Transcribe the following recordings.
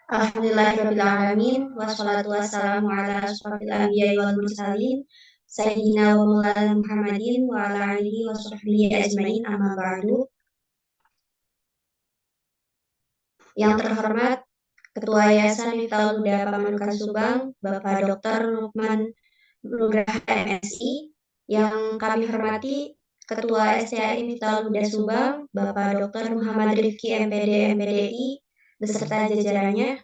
Alhamdulillahirabbil alamin wassalatu wassalamu ala asyrofil anbiya'i wal mursalin sayyidina wa maulana Muhammadin wa ala alihi wa sahbihi ajmain amma ba'du. Yang terhormat Ketua Yayasan Miftahul Huda Pamanukan Subang, Bapak Dr. Lukman Nugraha MSI, yang kami hormati Ketua STAI Miftahul Huda Subang, Bapak Dr. Muhammad Rifki MPD MPDI beserta jajarannya,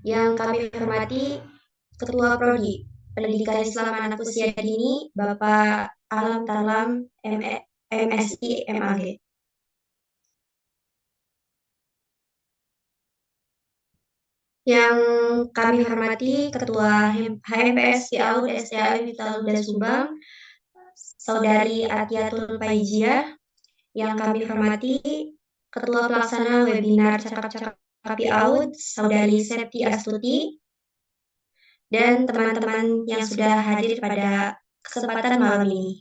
yang kami hormati Ketua Prodi Pendidikan Islam Anak Usia Dini, Bapak Alam Talam MSI MAG. Yang kami hormati Ketua HMPS PAUD STAI Miftahul Huda Subang, Saudari Atiatul Paijia. Yang kami hormati Ketua Pelaksana Webinar Cakap-Cakap PAUD, Saudari Septi Astuti, dan teman-teman yang sudah hadir pada kesempatan malam ini.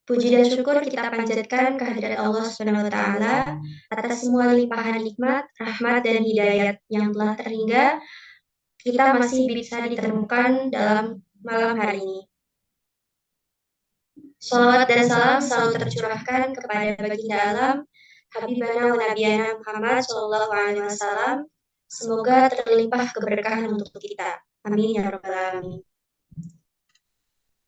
Puji dan syukur kita panjatkan kehadirat Allah Subhanahu wa Ta'ala atas semua limpahan nikmat, rahmat, dan hidayat yang telah terhingga kita masih bisa ditemukan dalam malam hari ini. Shalawat dan salam selalu tercurahkan kepada baginda alam, Habibana wa Nabiyana Muhammad Sallallahu Alaihi Wasallam. Semoga terlimpah keberkahan untuk kita. Amin ya rabbal alamin.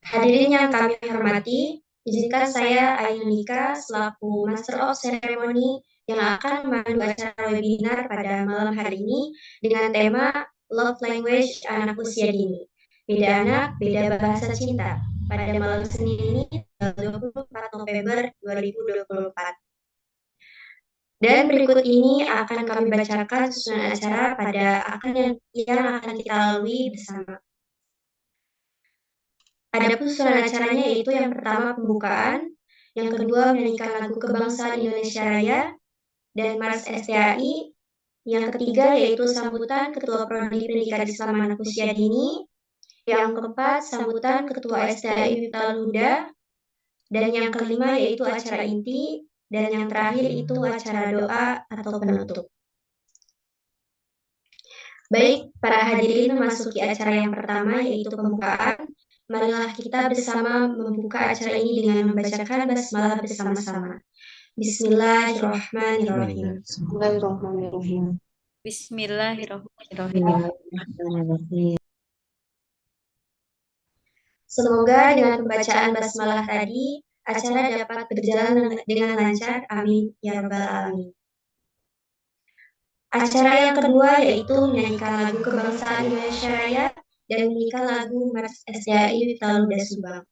Hadirin yang kami hormati, izinkan saya Ayunika selaku Master of Ceremony yang akan memandu acara webinar pada malam hari ini dengan tema Love Language Anak Usia Dini. Beda anak, beda bahasa cinta. Pada malam Senin ini, 24 November 2024. Dan berikut ini akan kami bacakan susunan acara pada yang akan kita lalui bersama. Adapun susunan acaranya yaitu yang pertama pembukaan, yang kedua menyanyikan lagu Kebangsaan Indonesia Raya dan Mars STAI, yang ketiga yaitu sambutan Ketua Prodi Pendidikan Islam Anak Usia Dini, yang keempat sambutan Ketua STAI Miftahul Huda, dan yang kelima yaitu acara inti, dan yang terakhir itu acara doa atau penutup. Baik, para hadirin memasuki acara yang pertama yaitu pembukaan. Marilah kita bersama membuka acara ini dengan membacakan basmalah bersama-sama. Bismillahirrahmanirrahim. Bismillahirrahmanirrahim. Bismillahirrahmanirrahim. Semoga dengan pembacaan basmalah tadi, acara dapat berjalan dengan lancar. Amin ya rabbal alamin. Acara yang kedua yaitu menyanyikan lagu Kebangsaan Indonesia Raya dan menyanyikan lagu Mars STAI Miftahul Huda Subang.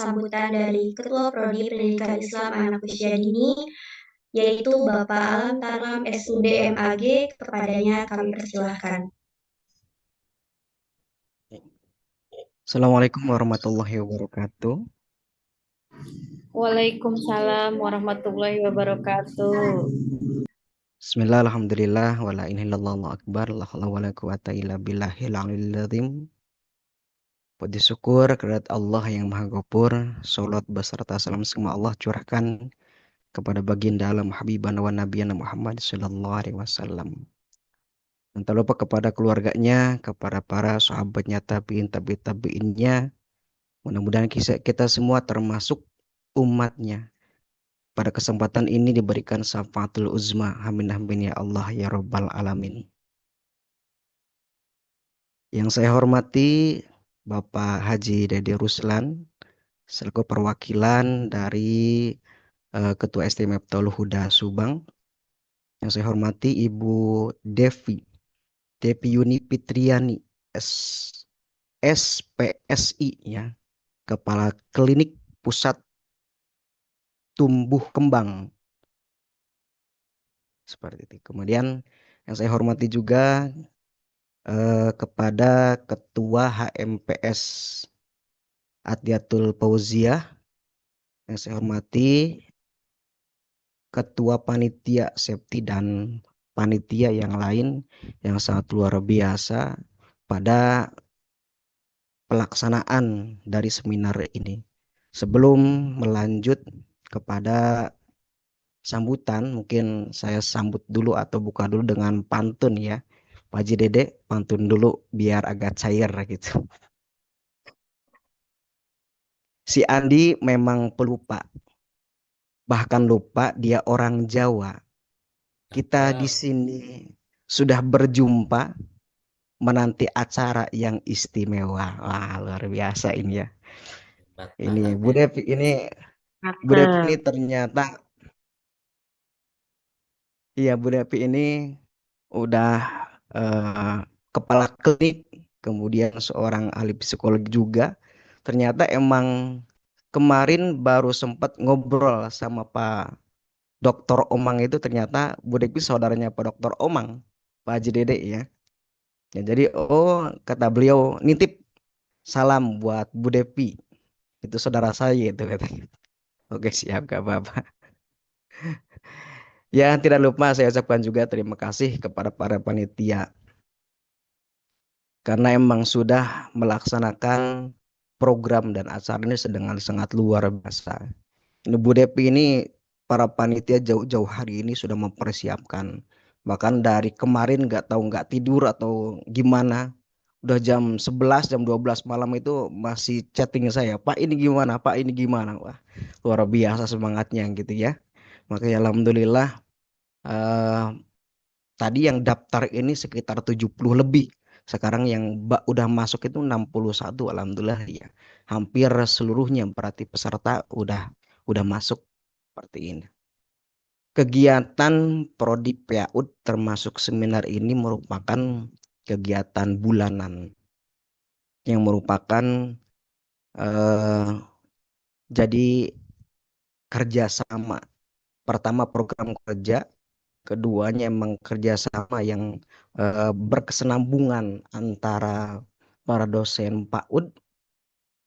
sambutan dari Ketua Prodi Pendidikan Islam Anak Usia Dini, yaitu Bapak Alam Tarlam SUD MAG. Kepadanya kami persilahkan. Assalamualaikum warahmatullahi wabarakatuh. Waalaikumsalam warahmatullahi wabarakatuh. Bismillah, alhamdulillah, wala ilaha illallah, Allahu akbar, la haula wala quwata illa billahil aliyil azim. Puji syukur kehadirat Allah yang Maha Ghafur, salat beserta salam semua Allah curahkan kepada baginda alam habibana wa nabiyana Muhammad sallallahu alaihi wasallam. Dan tak lupa kepada keluarganya, kepada para sahabatnya, tabi'innya. Mudah-mudahan kita semua termasuk umatnya. Pada kesempatan ini diberikan syafaatul uzma. Amin amin ya Allah ya Rabbal alamin. Yang saya hormati Bapak Haji Dede Ruslan selaku perwakilan dari Ketua ST Miftaul Huda Subang. Yang saya hormati Ibu Devi Yuni Fitriani SPSI ya, Kepala Klinik Pusat Tumbuh Kembang. Seperti itu. Kemudian yang saya hormati juga kepada Ketua HMPS Atiatul Fauziah. Yang saya hormati Ketua Panitia Septi dan panitia yang lain yang sangat luar biasa pada pelaksanaan dari seminar ini. Sebelum melanjut kepada sambutan, mungkin saya sambut dulu atau buka dulu dengan pantun ya. Pak Haji Dede, pantun dulu biar agak cair gitu. Si Andi memang pelupa. Bahkan lupa dia orang Jawa. Kita di sini sudah berjumpa menanti acara yang istimewa. Wah, luar biasa ini ya. Ini Bu Devi ini ternyata iya Bu Devi ini udah kepala klinik, kemudian seorang ahli psikologi juga. Ternyata emang kemarin baru sempat ngobrol sama Pak Dr. Omang itu, ternyata Bu Devi saudaranya Pak Dr. Omang, Pak Haji Dede ya. Ya jadi kata beliau nitip salam buat Bu Devi. Itu saudara saya itu katanya. Oke siap gak apa-apa. Ya tidak lupa saya ucapkan juga terima kasih kepada para panitia. Karena emang sudah melaksanakan program dan acara ini dengan sangat luar biasa. Ini Bu Devi ini para panitia jauh-jauh hari ini sudah mempersiapkan. Bahkan dari kemarin nggak tidur atau gimana. Udah jam 11, jam 12 malam itu masih chatting saya. Pak ini gimana, Pak ini gimana. Wah luar biasa semangatnya gitu ya. Makanya alhamdulillah tadi yang daftar ini sekitar 70 lebih. Sekarang yang udah masuk itu 61 alhamdulillah ya. Hampir seluruhnya berarti peserta udah masuk seperti ini. Kegiatan Prodi PAUD termasuk seminar ini merupakan kegiatan bulanan yang merupakan jadi kerjasama. Pertama program kerja, keduanya emang kerjasama yang berkesinambungan antara para dosen PAUD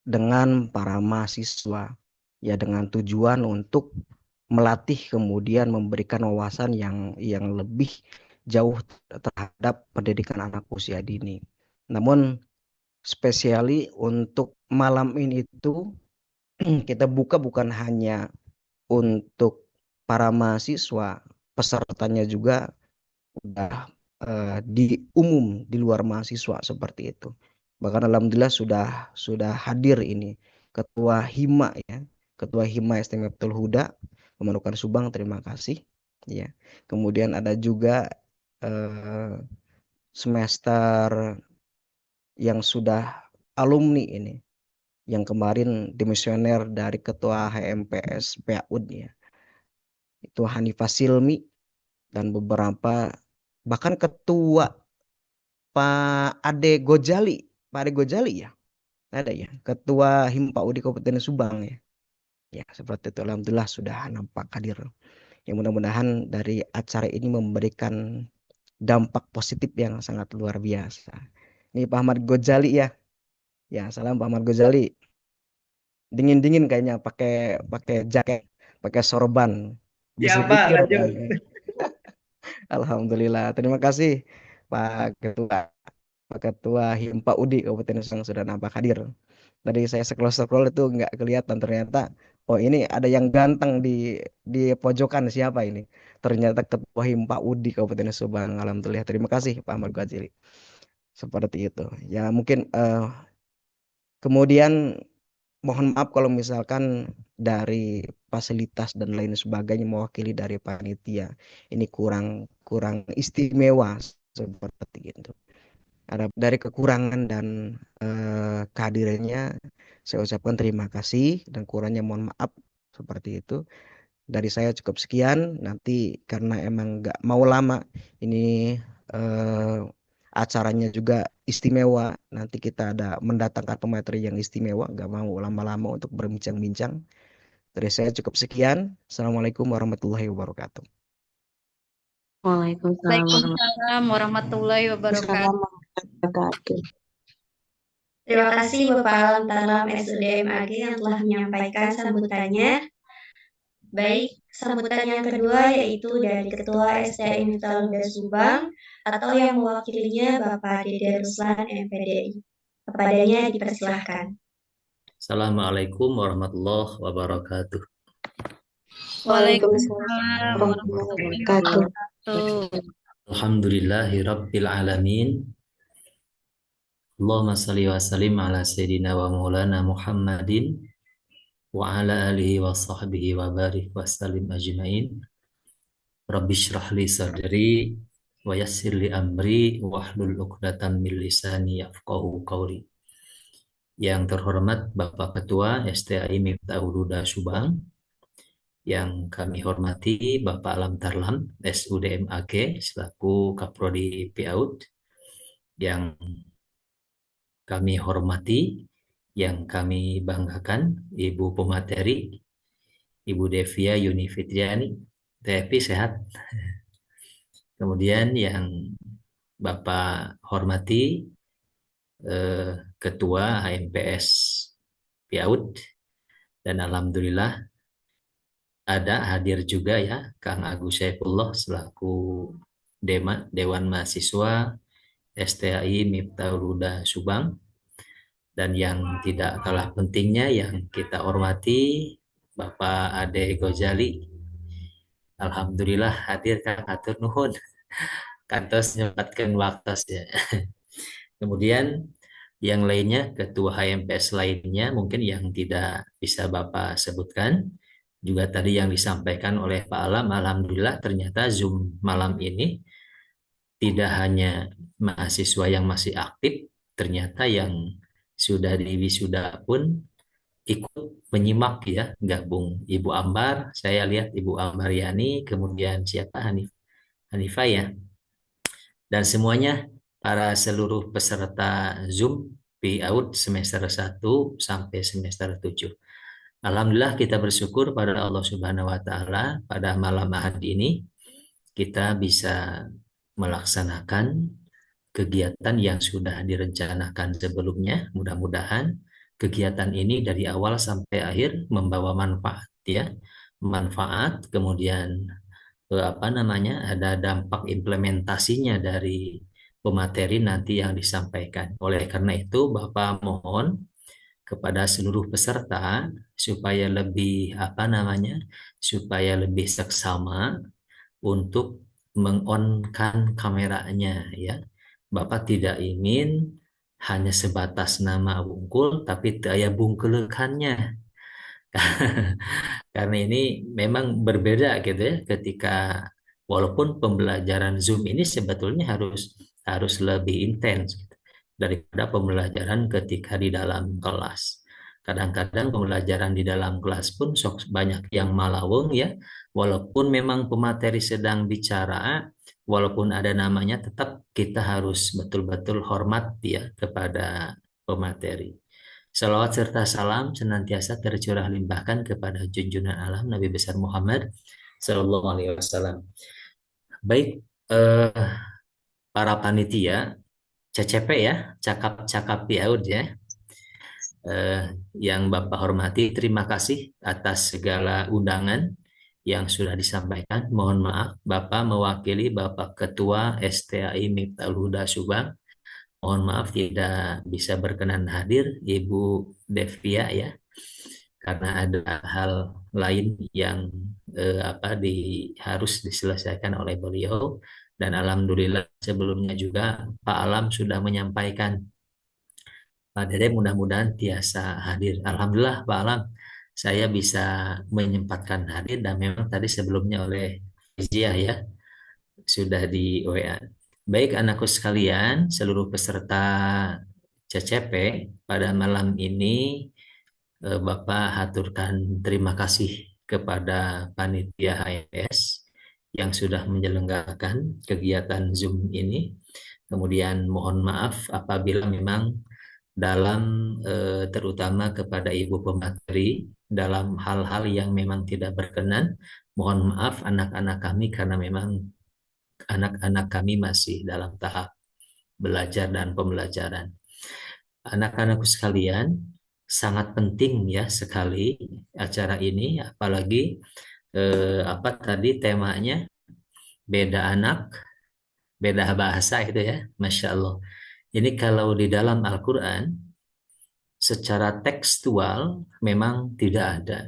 dengan para mahasiswa ya, dengan tujuan untuk melatih kemudian memberikan wawasan yang lebih jauh terhadap pendidikan anak usia dini. Namun spesiali untuk malam ini itu kita buka bukan hanya untuk para mahasiswa, pesertanya juga udah di umum di luar mahasiswa seperti itu. Bahkan alhamdulillah sudah hadir ini Ketua Hima ya, Ketua Hima ST Miftaul Huda Pemanukan Subang, terima kasih ya. Kemudian ada juga semester yang sudah alumni ini, yang kemarin dimisioner dari Ketua HMPS PAUD ya, itu Hanifah Silmi, dan beberapa bahkan Ketua Pak Ade Gojali ya, ada ya, Ketua Himpa UD Kabupaten Subang ya. Ya, seperti itu. Alhamdulillah sudah nampak hadir. Ya, mudah-mudahan dari acara ini memberikan dampak positif yang sangat luar biasa. Ini Pak Ahmad Gozali ya. Ya, salam Pak Ahmad Gozali. Dingin-dingin kayaknya pakai pakai jaket, pakai sorban. Bisa Siapa? pikir. Lanjut. Alhamdulillah. Terima kasih Pak Ketua. Pak Ketua Himpa UD Kabupaten Subang sudah nampak hadir. Tadi saya scroll-scroll itu nggak kelihatan ternyata. Oh ini ada yang ganteng di pojokan siapa ini? Ternyata Ketua Himpa UD Kabupaten Subang. Alhamdulillah. Terima kasih Pak Ahmad Ghazali. Seperti itu. Ya mungkin kemudian mohon maaf kalau misalkan dari fasilitas dan lain sebagainya mewakili dari panitia ini kurang kurang istimewa seperti itu. Ada dari kekurangan dan kehadirannya saya ucapkan terima kasih dan kurangnya mohon maaf seperti itu. Dari saya cukup sekian. Nanti karena emang nggak mau lama ini eh, acaranya juga istimewa. Nanti kita ada mendatangkan pemateri yang istimewa. Nggak mau lama-lama untuk berbincang-bincang. Dari saya cukup sekian. Assalamualaikum warahmatullahi wabarakatuh. Waalaikumsalam Waalaikumsalam warahmatullahi wabarakatuh. wabarakatuh. Terima kasih Bapak Alam Tarlam SUDM AG yang telah menyampaikan sambutannya. Baik, sambutan yang kedua yaitu dari Ketua STI Miftahuda Subang atau yang mewakilinya Bapak Dede Ruslan MPDI. Kepadanya dipersilahkan. Assalamualaikum warahmatullahi wabarakatuh. Waalaikumsalam warahmatullahi wabarakatuh. Alhamdulillahi rabbil alamin. Allahumma salli wa sallim ala sayyidina wa maulana Muhammadin wa ala alihi wa sahbihi wa barik wa sallim ajmain. Rabbi shrah li sadri wa yassir li amri wa hlul 'uqdatam min lisani yafqahu qawli. Yang terhormat Bapak Ketua STI Miftahul Huda Subang, yang kami hormati Bapak Alam Tarlam SUDM AG selaku Kaprodi PAUD, yang kami hormati, yang kami banggakan Ibu Pemateri, Ibu Devia Yuni Fitriani, TFP sehat. Kemudian yang Bapak hormati Ketua HMPS PAUD, dan alhamdulillah ada hadir juga ya Kang Agus Saifullah selaku Dewan Mahasiswa STI Miftahul Huda Subang, dan yang tidak kalah pentingnya yang kita hormati Bapak Ade Gozali. Alhamdulillah hadir Kang, atur nuhun kantos nyempatkan waktu ya. Kemudian yang lainnya, ketua HMPS lainnya mungkin yang tidak bisa Bapak sebutkan, juga tadi yang disampaikan oleh Pak Alam, alhamdulillah ternyata Zoom malam ini tidak hanya mahasiswa yang masih aktif, ternyata yang sudah di wisuda pun ikut menyimak ya, gabung. Ibu Ambar, saya lihat Ibu Ambar Yani, kemudian siapa, Hanifah ya, dan semuanya para seluruh peserta Zoom PAUD semester 1 sampai semester 7. Alhamdulillah kita bersyukur pada Allah Subhanahu wa taala pada malam Ahad ini kita bisa melaksanakan kegiatan yang sudah direncanakan sebelumnya. Mudah-mudahan kegiatan ini dari awal sampai akhir membawa manfaat ya. Manfaat, kemudian ada dampak implementasinya dari pemateri nanti yang disampaikan. Oleh karena itu, Bapak mohon kepada seluruh peserta supaya lebih supaya lebih seksama untuk mengonkan kameranya ya. Bapak tidak ingin hanya sebatas nama wungkul tapi daya bungkelekannya. Karena ini memang berbeda gitu ya, ketika walaupun pembelajaran Zoom ini sebetulnya harus lebih intens gitu, daripada pembelajaran ketika di dalam kelas. Kadang-kadang pembelajaran di dalam kelas pun banyak yang malaweng ya, walaupun memang pemateri sedang bicara, walaupun ada namanya, tetap kita harus betul-betul hormat ya kepada pemateri. Salawat serta salam senantiasa tercurah limpahkan kepada junjungan alam Nabi besar Muhammad Sallallahu Alaihi Wasallam. Baik, para panitia CCP ya, cakap-cakap Piaud ya, yang Bapak hormati, terima kasih atas segala undangan yang sudah disampaikan. Mohon maaf, Bapak mewakili Bapak Ketua STAI Miftahul Huda Subang. Mohon maaf tidak bisa berkenan hadir Ibu Devia ya, karena ada hal lain yang harus diselesaikan oleh beliau. Dan alhamdulillah sebelumnya juga Pak Alam sudah menyampaikan Pak Dede mudah-mudahan tiasa hadir. Alhamdulillah Pak Alam, saya bisa menyempatkan hadir dan memang tadi sebelumnya oleh Izia ya, sudah di WA. Baik anakku sekalian, seluruh peserta CCP pada malam ini Bapak haturkan terima kasih kepada panitia HMS yang sudah menyelenggarakan kegiatan Zoom ini. Kemudian mohon maaf apabila memang dalam terutama kepada Ibu Pemateri dalam hal-hal yang memang tidak berkenan. Mohon maaf anak-anak kami karena memang anak-anak kami masih dalam tahap belajar dan pembelajaran. Anak-anakku sekalian, sangat penting ya sekali acara ini, apalagi apa tadi temanya beda anak, beda bahasa itu ya, Masya Allah. Ini kalau di dalam Al-Quran, secara tekstual memang tidak ada.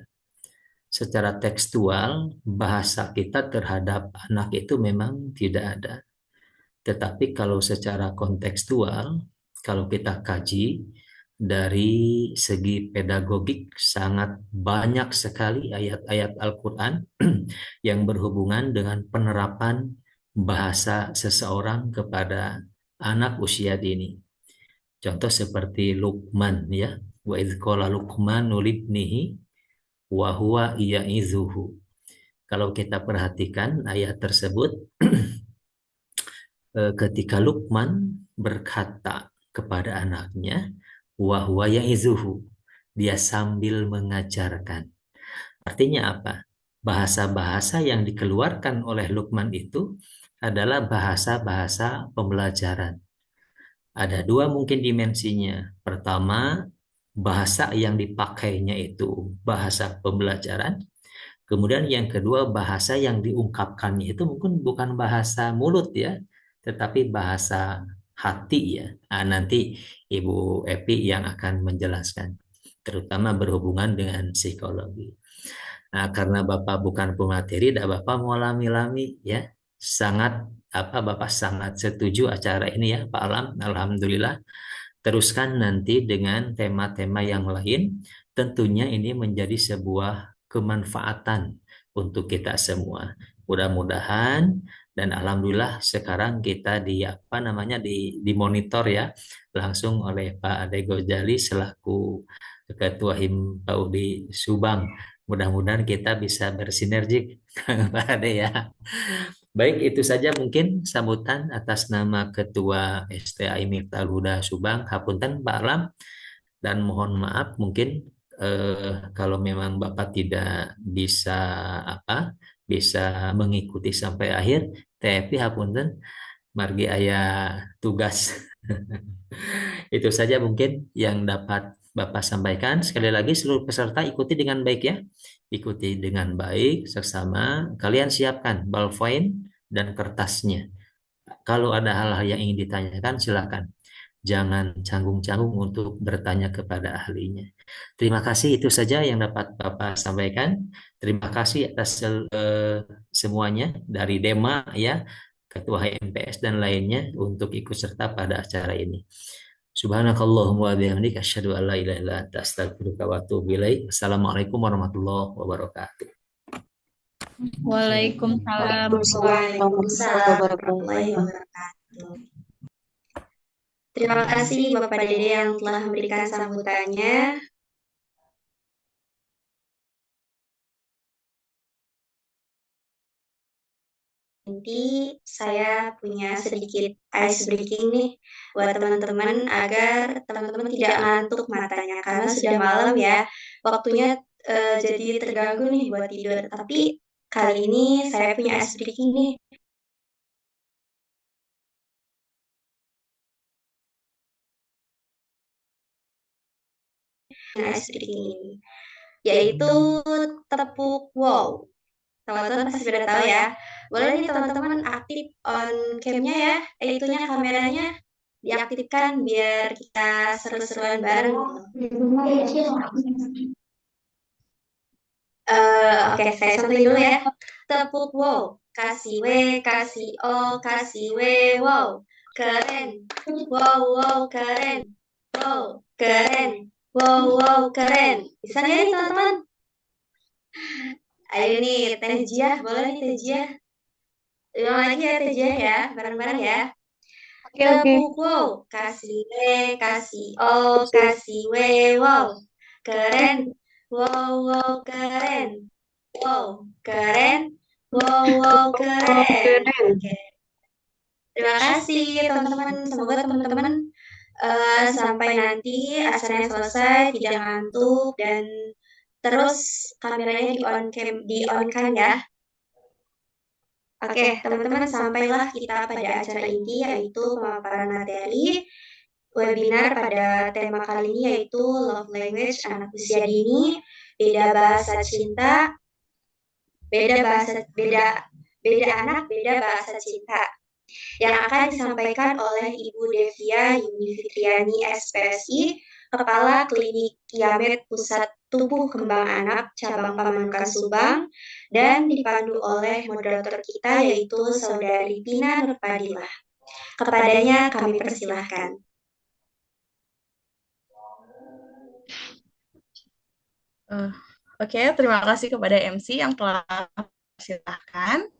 Secara tekstual, bahasa kita terhadap anak itu memang tidak ada. Tetapi kalau secara kontekstual, kalau kita kaji dari segi pedagogik, sangat banyak sekali ayat-ayat Al-Quran yang berhubungan dengan penerapan bahasa seseorang kepada anak usia dini. Contoh seperti Luqman ya, wa idz qala Luqmanu libnihi wa huwa ya'izuhu. Kalau kita perhatikan ayat tersebut, ketika Luqman berkata kepada anaknya, wa huwa ya'izuhu, dia sambil mengajarkan. Artinya apa? Bahasa-bahasa yang dikeluarkan oleh Luqman itu adalah bahasa-bahasa pembelajaran. Ada dua mungkin dimensinya. Pertama, bahasa yang dipakainya itu bahasa pembelajaran. Kemudian yang kedua, bahasa yang diungkapkannya itu mungkin bukan bahasa mulut ya, tetapi bahasa hati ya. Nah, nanti Ibu Epi yang akan menjelaskan, terutama berhubungan dengan psikologi. Nah, karena Bapak bukan pemateri, dan Bapak mau lami-lami ya, Bapak sangat setuju acara ini ya, Pak Alam. Alhamdulillah. Teruskan nanti dengan tema-tema yang lain. Tentunya ini menjadi sebuah kemanfaatan untuk kita semua. Mudah-mudahan dan alhamdulillah sekarang kita dimonitor ya langsung oleh Pak Ade Gojali selaku Ketua Himpaudi Subang. Mudah-mudahan kita bisa bersinergi Pak Ade ya. Baik, itu saja mungkin sambutan atas nama Ketua STAI Miftahul Huda Subang, Hapunten Pak Alam, dan mohon maaf mungkin kalau memang Bapak tidak bisa mengikuti sampai akhir, tapi Hapunten, margi ayah tugas. Itu saja mungkin yang dapat Bapak sampaikan. Sekali lagi seluruh peserta ikuti dengan baik ya. Ikuti dengan baik, seksama. Kalian siapkan ballpoint dan kertasnya. Kalau ada hal-hal yang ingin ditanyakan, silakan. Jangan canggung-canggung untuk bertanya kepada ahlinya. Terima kasih, itu saja yang dapat Bapak sampaikan. Terima kasih atas semuanya dari Dema ya, Ketua HMPS dan lainnya untuk ikut serta pada acara ini. Subhanakallahumma wa bihamdika asyhadu an la ilaha illa anta astaghfiruka wa atubu ilaik. Assalamualaikum warahmatullahi wabarakatuh. Waalaikumsalam. Waalaikumsalam warahmatullahi wabarakatuh. Terima kasih Bapak Dede yang telah memberikan sambutannya. Nanti saya punya sedikit ice breaking nih buat teman-teman agar teman-teman tidak ngantuk matanya karena sudah malam ya. Waktunya jadi terganggu nih buat tidur. Tapi kali ini saya punya ice breaking nih. Ice breaking ini yaitu tepuk wow. Teman-teman pasti sudah tahu ya. Boleh nih teman-teman aktif on cam-nya ya, itunya kameranya diaktifkan biar kita seru-seruan bareng. Oke, saya contohin dulu ya. Tepuk wow, kasih W, kasih O, kasih W, wow, keren. Wow, wow, keren. Wow, keren. Wow, wow, keren. Bisa nggak nih teman-teman? Ayo nih, Teh Jiah, boleh nih Teh Jiah. Ulang lagi ya Teh Jiah ya, bareng-bareng ya. Tepuk wow, kasih W, kasih O, kasih W, wow, keren. Wow, wow, keren. Wow, keren. Wow, wow, keren. Oke. Terima kasih teman-teman. Semoga teman-teman sampai nanti acaranya selesai tidak ngantuk dan terus kameranya di on kan ya. Oke, teman-teman, sampailah kita pada acara inti yaitu pemaparan materi webinar pada tema kali ini yaitu Love Language Anak Usia Dini, beda bahasa cinta, beda anak, beda bahasa cinta, yang akan disampaikan oleh Ibu Devia Yuni Fitriani SPSI, Kepala Klinik Yamed Pusat Tubuh Kembang Anak Cabang Pamanukan Subang, dan dipandu oleh moderator kita yaitu Saudari Pina Nurpadilah. Kepadanya kami persilahkan. Oke, terima kasih kepada MC yang telah mempersilahkan.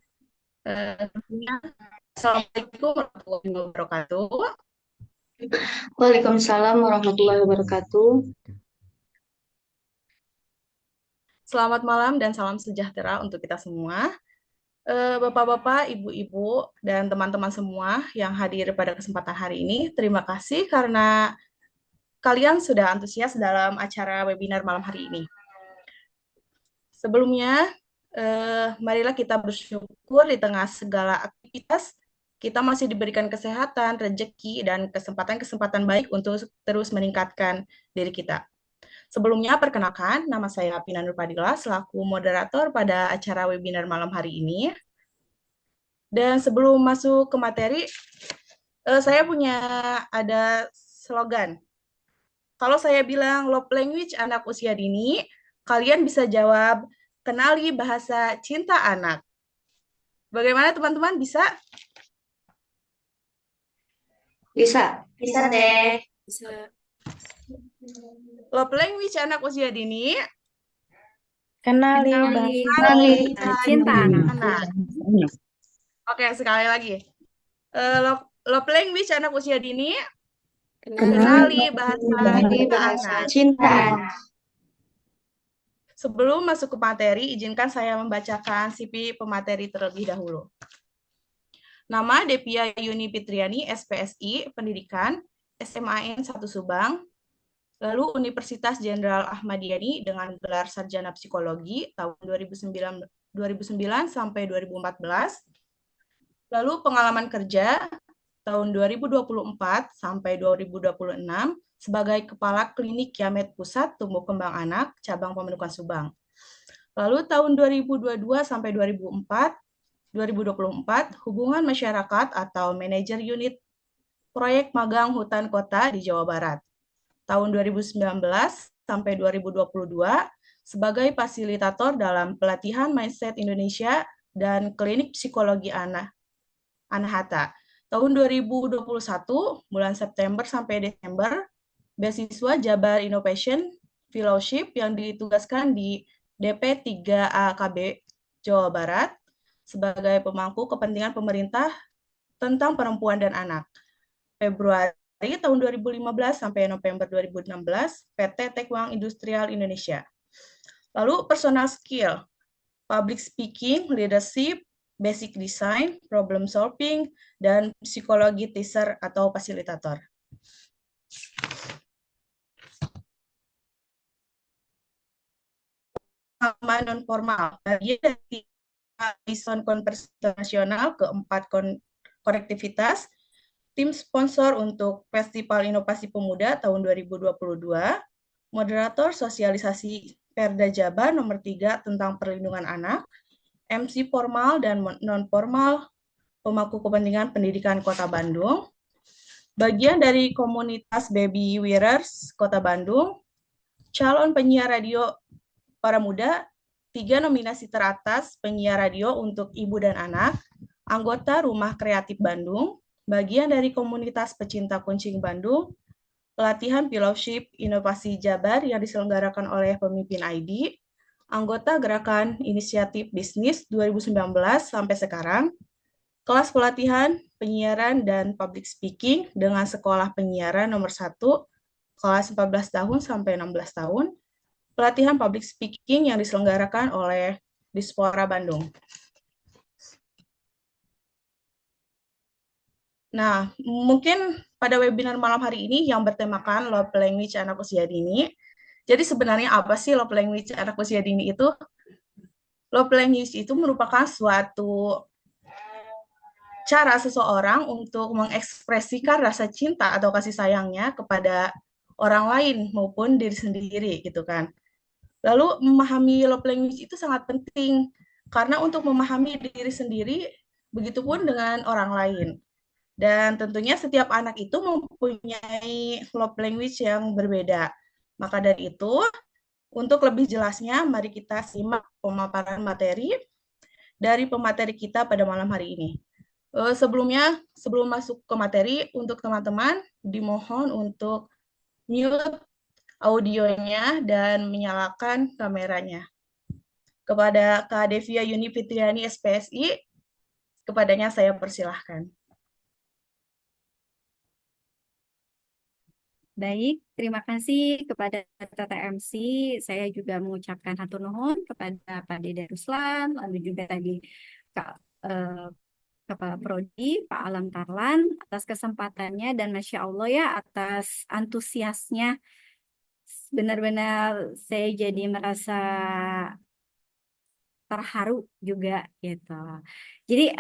Assalamualaikum warahmatullahi wabarakatuh. Waalaikumsalam warahmatullahi wabarakatuh. Selamat malam dan salam sejahtera untuk kita semua. Bapak-bapak, ibu-ibu, dan teman-teman semua yang hadir pada kesempatan hari ini, terima kasih karena kalian sudah antusias dalam acara webinar malam hari ini. Sebelumnya, marilah kita bersyukur di tengah segala aktivitas, kita masih diberikan kesehatan, rezeki, dan kesempatan-kesempatan baik untuk terus meningkatkan diri kita. Sebelumnya, perkenalkan, nama saya Pina Nurpadilah, selaku moderator pada acara webinar malam hari ini. Dan sebelum masuk ke materi, saya punya ada slogan. Kalau saya bilang love language anak usia dini, kalian bisa jawab, kenali bahasa cinta anak. Bagaimana teman-teman, bisa? Bisa. Bisa deh. Bisa. Love language anak usia dini, Kenali bahasa cinta anak. Oke, sekali lagi. Love language anak usia dini, kenali bahasa cinta anak. Sebelum masuk ke materi, izinkan saya membacakan CV pemateri terlebih dahulu. Nama Devia Yuni Fitriani, SPSI, Pendidikan, SMAN 1 Subang, lalu Universitas Jenderal Ahmad Yani dengan gelar Sarjana Psikologi tahun 2009 sampai 2014, lalu pengalaman kerja tahun 2024 sampai 2026 sebagai Kepala Klinik Yamed Pusat Tumbuh Kembang Anak Cabang Pamanukan Subang. Lalu tahun 2022 sampai 2024 hubungan masyarakat atau manajer unit proyek magang hutan kota di Jawa Barat. Tahun 2019 sampai 2022 sebagai fasilitator dalam pelatihan Mindset Indonesia dan Klinik Psikologi Anahata. Tahun 2021, bulan September sampai Desember, beasiswa Jabar Innovation Fellowship yang ditugaskan di DP 3AKB Jawa Barat sebagai pemangku kepentingan pemerintah tentang perempuan dan anak. Februari tahun 2015 sampai November 2016, PT Tekwang Industrial Indonesia. Lalu personal skill, public speaking, leadership, basic design, problem solving, dan psikologi teacher atau fasilitator. Non formal, bagian dari Horizon Konversitas Nasional keempat konektivitas, tim sponsor untuk Festival Inovasi Pemuda tahun 2022, moderator sosialisasi Perda Jabar nomor 3 tentang perlindungan anak, MC formal dan non-formal pemangku kepentingan pendidikan Kota Bandung, bagian dari komunitas Baby Wearers Kota Bandung, calon penyiar radio para muda, 3 nominasi teratas penyiar radio untuk ibu dan anak, anggota Rumah Kreatif Bandung, bagian dari komunitas pecinta kucing Bandung, pelatihan fellowship inovasi Jabar yang diselenggarakan oleh pemimpin ID, anggota Gerakan Inisiatif Bisnis 2019 sampai sekarang, kelas pelatihan penyiaran dan public speaking dengan Sekolah Penyiaran nomor 1, kelas 14 tahun sampai 16 tahun, pelatihan public speaking yang diselenggarakan oleh Dispora Bandung. Nah, mungkin pada webinar malam hari ini yang bertemakan Love Language Anak Usia Dini. Jadi sebenarnya apa sih Love Language Anak Usia Dini itu? Love Language itu merupakan suatu cara seseorang untuk mengekspresikan rasa cinta atau kasih sayangnya kepada orang lain maupun diri sendiri gitu kan. Lalu memahami love language itu sangat penting karena untuk memahami diri sendiri begitupun dengan orang lain. Dan tentunya setiap anak itu mempunyai love language yang berbeda. Maka dari itu, untuk lebih jelasnya, mari kita simak pemaparan materi dari pemateri kita pada malam hari ini. Sebelumnya, sebelum masuk ke materi, untuk teman-teman dimohon untuk mute audionya dan menyalakan kameranya. Kepada Kak Devia Yuni Fitriani SPSI, kepadanya saya persilahkan. Baik, terima kasih kepada TTMC. Saya juga mengucapkan hatur nuhun kepada Pak Dede Ruslan, lalu juga tadi Kepala Prodi, Pak Alam Tarlan, atas kesempatannya dan Masya Allah ya, atas antusiasnya. Benar-benar saya jadi merasa terharu juga gitu. Jadi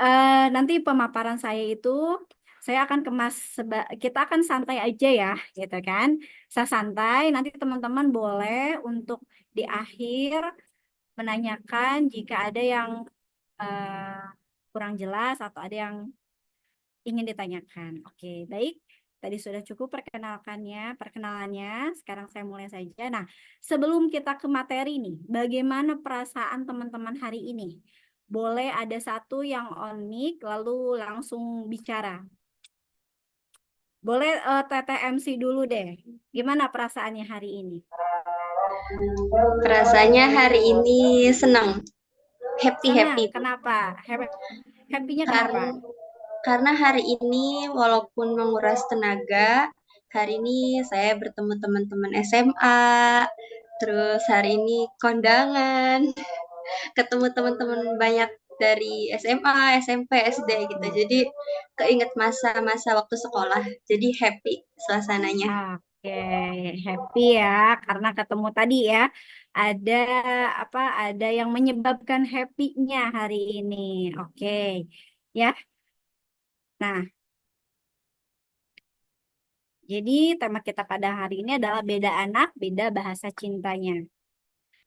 nanti pemaparan saya itu saya akan kemas kita akan santai aja ya gitu kan. Saya santai, nanti teman-teman boleh untuk di akhir menanyakan jika ada yang kurang jelas atau ada yang ingin ditanyakan. Oke, baik. Tadi sudah cukup perkenalannya. Sekarang saya mulai saja. Nah, sebelum kita ke materi nih, bagaimana perasaan teman-teman hari ini? Boleh ada satu yang on mic lalu langsung bicara. Boleh TTMC dulu deh. Gimana perasaannya hari ini? Rasanya hari ini senang, happy. Kenapa? Happy-nya kenapa? Karena hari ini walaupun menguras tenaga, hari ini saya bertemu teman-teman SMA, terus hari ini kondangan, ketemu teman-teman banyak dari SMA, SMP, SD gitu. Jadi keinget masa-masa waktu sekolah. Jadi happy suasananya. Oke, happy ya karena ketemu tadi ya. Ada yang menyebabkan happy-nya hari ini. Oke. Ya. Nah, jadi tema kita pada hari ini adalah beda anak, beda bahasa cintanya.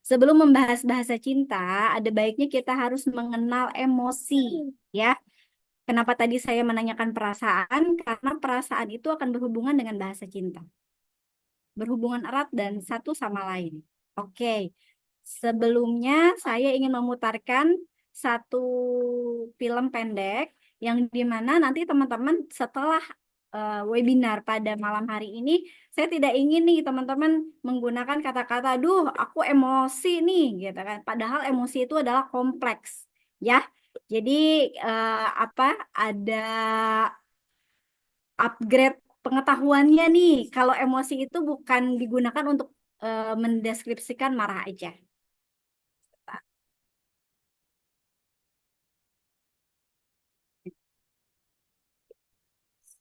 Sebelum membahas bahasa cinta, ada baiknya kita harus mengenal emosi, ya. Kenapa tadi saya menanyakan perasaan? Karena perasaan itu akan berhubungan dengan bahasa cinta. Berhubungan erat dan satu sama lain. Oke. Sebelumnya saya ingin memutarkan satu film pendek yang dimana nanti teman-teman setelah webinar pada malam hari ini, saya tidak ingin nih teman-teman menggunakan kata-kata, "Duh, aku emosi nih," gitu kan. Padahal emosi itu adalah kompleks, ya. Jadi ada upgrade pengetahuannya nih. Kalau emosi itu bukan digunakan untuk mendeskripsikan marah aja.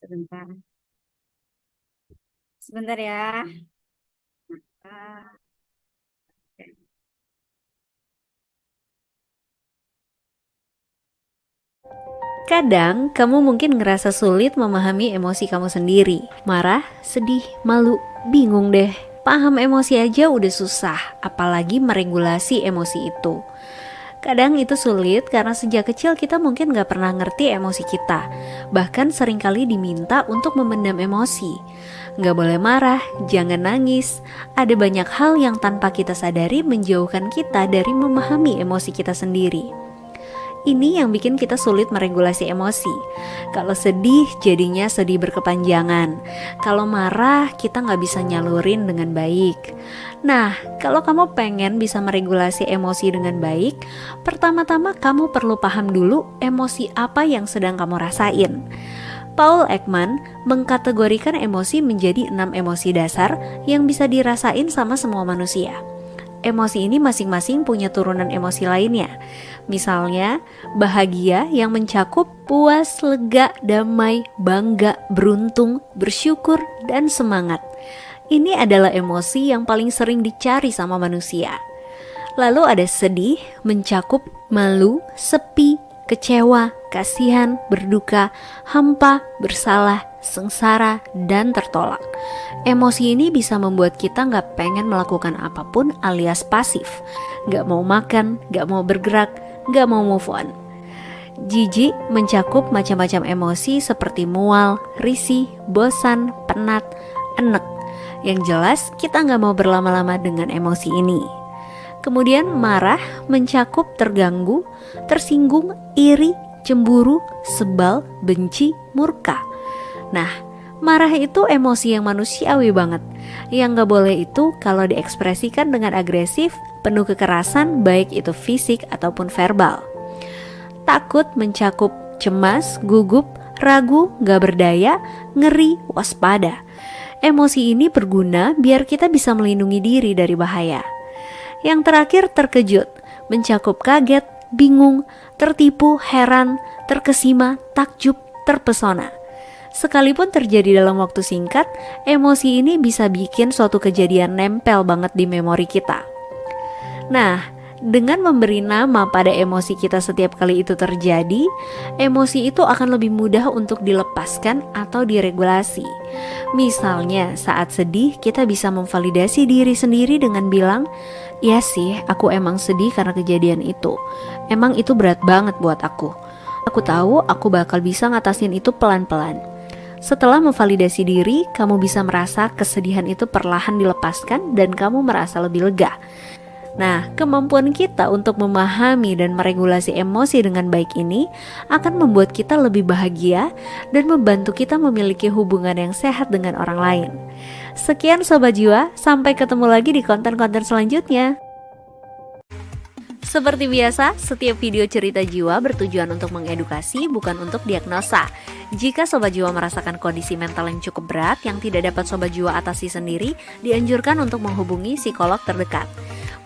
Sebentar. Sebentar ya. Ah, oke. Kadang kamu mungkin ngerasa sulit memahami emosi kamu sendiri. Marah, sedih, malu, bingung deh. Paham emosi aja udah susah, apalagi meregulasi emosi itu. Kadang itu sulit karena sejak kecil kita mungkin gak pernah ngerti emosi kita. Bahkan seringkali diminta untuk memendam emosi. Gak boleh marah, jangan nangis. Ada banyak hal yang tanpa kita sadari menjauhkan kita dari memahami emosi kita sendiri. Ini yang bikin kita sulit meregulasi emosi. Kalau sedih, jadinya sedih berkepanjangan. Kalau marah, kita nggak bisa nyalurin dengan baik. Nah, kalau kamu pengen bisa meregulasi emosi dengan baik, pertama-tama kamu perlu paham dulu emosi apa yang sedang kamu rasain. Paul Ekman mengkategorikan emosi menjadi 6 emosi dasar yang bisa dirasain sama semua manusia. Emosi ini masing-masing punya turunan emosi lainnya. Misalnya, bahagia yang mencakup puas, lega, damai, bangga, beruntung, bersyukur, dan semangat. Ini adalah emosi yang paling sering dicari sama manusia. Lalu ada sedih, mencakup malu, sepi, kecewa, kasihan, berduka, hampa, bersalah, sengsara, dan tertolak. Emosi ini bisa membuat kita gak pengen melakukan apapun alias pasif. Gak mau makan, gak mau bergerak, gak mau move on. Jijik mencakup macam-macam emosi seperti mual, risih, bosan, penat, enek. Yang jelas kita gak mau berlama-lama dengan emosi ini. Kemudian marah mencakup terganggu, tersinggung, iri, cemburu, sebal, benci, murka. Nah, marah itu emosi yang manusiawi banget. Yang gak boleh itu kalau diekspresikan dengan agresif, penuh kekerasan, baik itu fisik ataupun verbal. Takut mencakup cemas, gugup, ragu, gak berdaya, ngeri, waspada. Emosi ini berguna biar kita bisa melindungi diri dari bahaya. Yang terakhir terkejut, mencakup kaget, bingung, tertipu, heran, terkesima, takjub, terpesona. Sekalipun terjadi dalam waktu singkat, emosi ini bisa bikin suatu kejadian nempel banget di memori kita. Nah, dengan memberi nama pada emosi kita setiap kali itu terjadi, emosi itu akan lebih mudah untuk dilepaskan atau diregulasi. Misalnya, saat sedih, kita bisa memvalidasi diri sendiri dengan bilang, "Ya sih, aku emang sedih karena kejadian itu. Emang itu berat banget buat aku. Aku tahu aku bakal bisa ngatasin itu pelan-pelan." Setelah memvalidasi diri, kamu bisa merasa kesedihan itu perlahan dilepaskan dan kamu merasa lebih lega. Nah, kemampuan kita untuk memahami dan meregulasi emosi dengan baik ini akan membuat kita lebih bahagia dan membantu kita memiliki hubungan yang sehat dengan orang lain. Sekian Sobat Jiwa, sampai ketemu lagi di konten-konten selanjutnya. Seperti biasa, setiap video cerita jiwa bertujuan untuk mengedukasi, bukan untuk diagnosa. Jika Sobat Jiwa merasakan kondisi mental yang cukup berat yang tidak dapat Sobat Jiwa atasi sendiri, dianjurkan untuk menghubungi psikolog terdekat.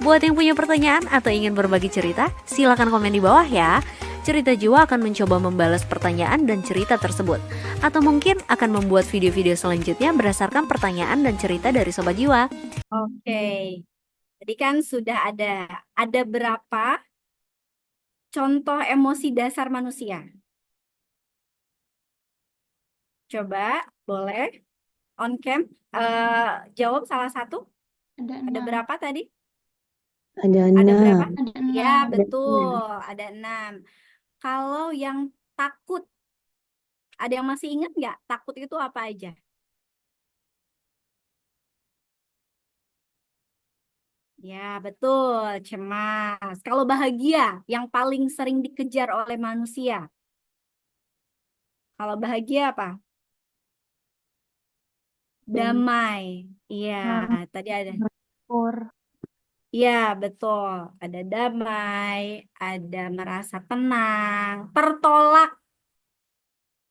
Buat yang punya pertanyaan atau ingin berbagi cerita, silakan komen di bawah ya. Cerita Jiwa akan mencoba membalas pertanyaan dan cerita tersebut. Atau mungkin akan membuat video-video selanjutnya berdasarkan pertanyaan dan cerita dari Sobat Jiwa. Oke, tadi kan sudah ada berapa contoh emosi dasar manusia? Coba, boleh on cam jawab salah satu. Ada berapa tadi? Ada Ada berapa? 6. Ya, Ada betul. Ada 6. Kalau yang takut, ada yang masih ingat nggak? Takut itu apa aja? Ya, betul. Cemas. Kalau bahagia, yang paling sering dikejar oleh manusia. Kalau bahagia apa? Damai. Iya, tadi ada. Iya, betul. Ada damai, ada merasa tenang, tertolak.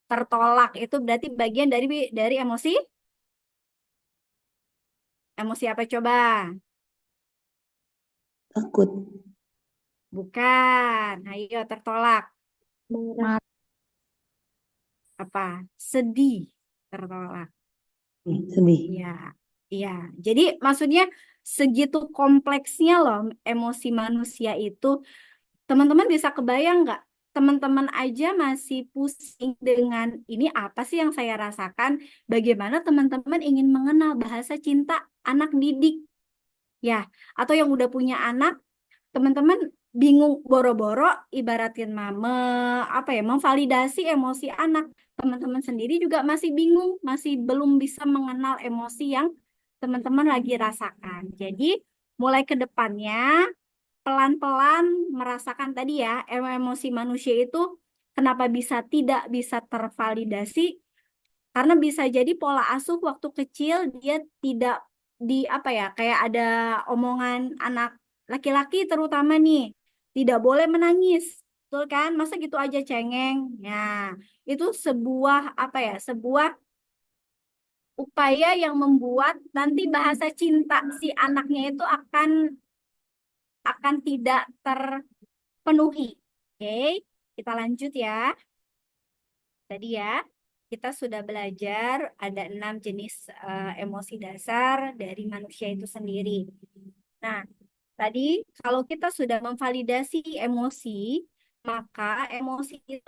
Tertolak itu berarti bagian dari emosi? Emosi apa coba? takut. Bukan. Ayo tertolak. Marah. Apa? Sedih. tertolak. Sedih. Iya, iya. Jadi maksudnya segitu kompleksnya loh emosi manusia itu. Teman-teman bisa kebayang nggak? Teman-teman aja masih pusing dengan ini apa sih yang saya rasakan? Bagaimana teman-teman ingin mengenal bahasa cinta anak didik? Ya, atau yang udah punya anak, teman-teman bingung boro-boro ibaratin apa ya, memvalidasi emosi anak. Teman-teman sendiri juga masih bingung, masih belum bisa mengenal emosi yang teman-teman lagi rasakan. Jadi, mulai ke depannya pelan-pelan merasakan tadi ya, emosi manusia itu kenapa tidak bisa tervalidasi, karena bisa jadi pola asuh waktu kecil dia tidak apa ya, kayak ada omongan anak laki-laki terutama nih, tidak boleh menangis. Betul kan? Masa gitu aja cengeng. Nah, itu sebuah apa ya? Sebuah upaya yang membuat nanti bahasa cinta si anaknya itu akan tidak terpenuhi. Oke, kita lanjut ya. Tadi ya, kita sudah belajar ada 6 jenis emosi dasar dari manusia itu sendiri. Nah, tadi kalau kita sudah memvalidasi emosi, maka emosi itu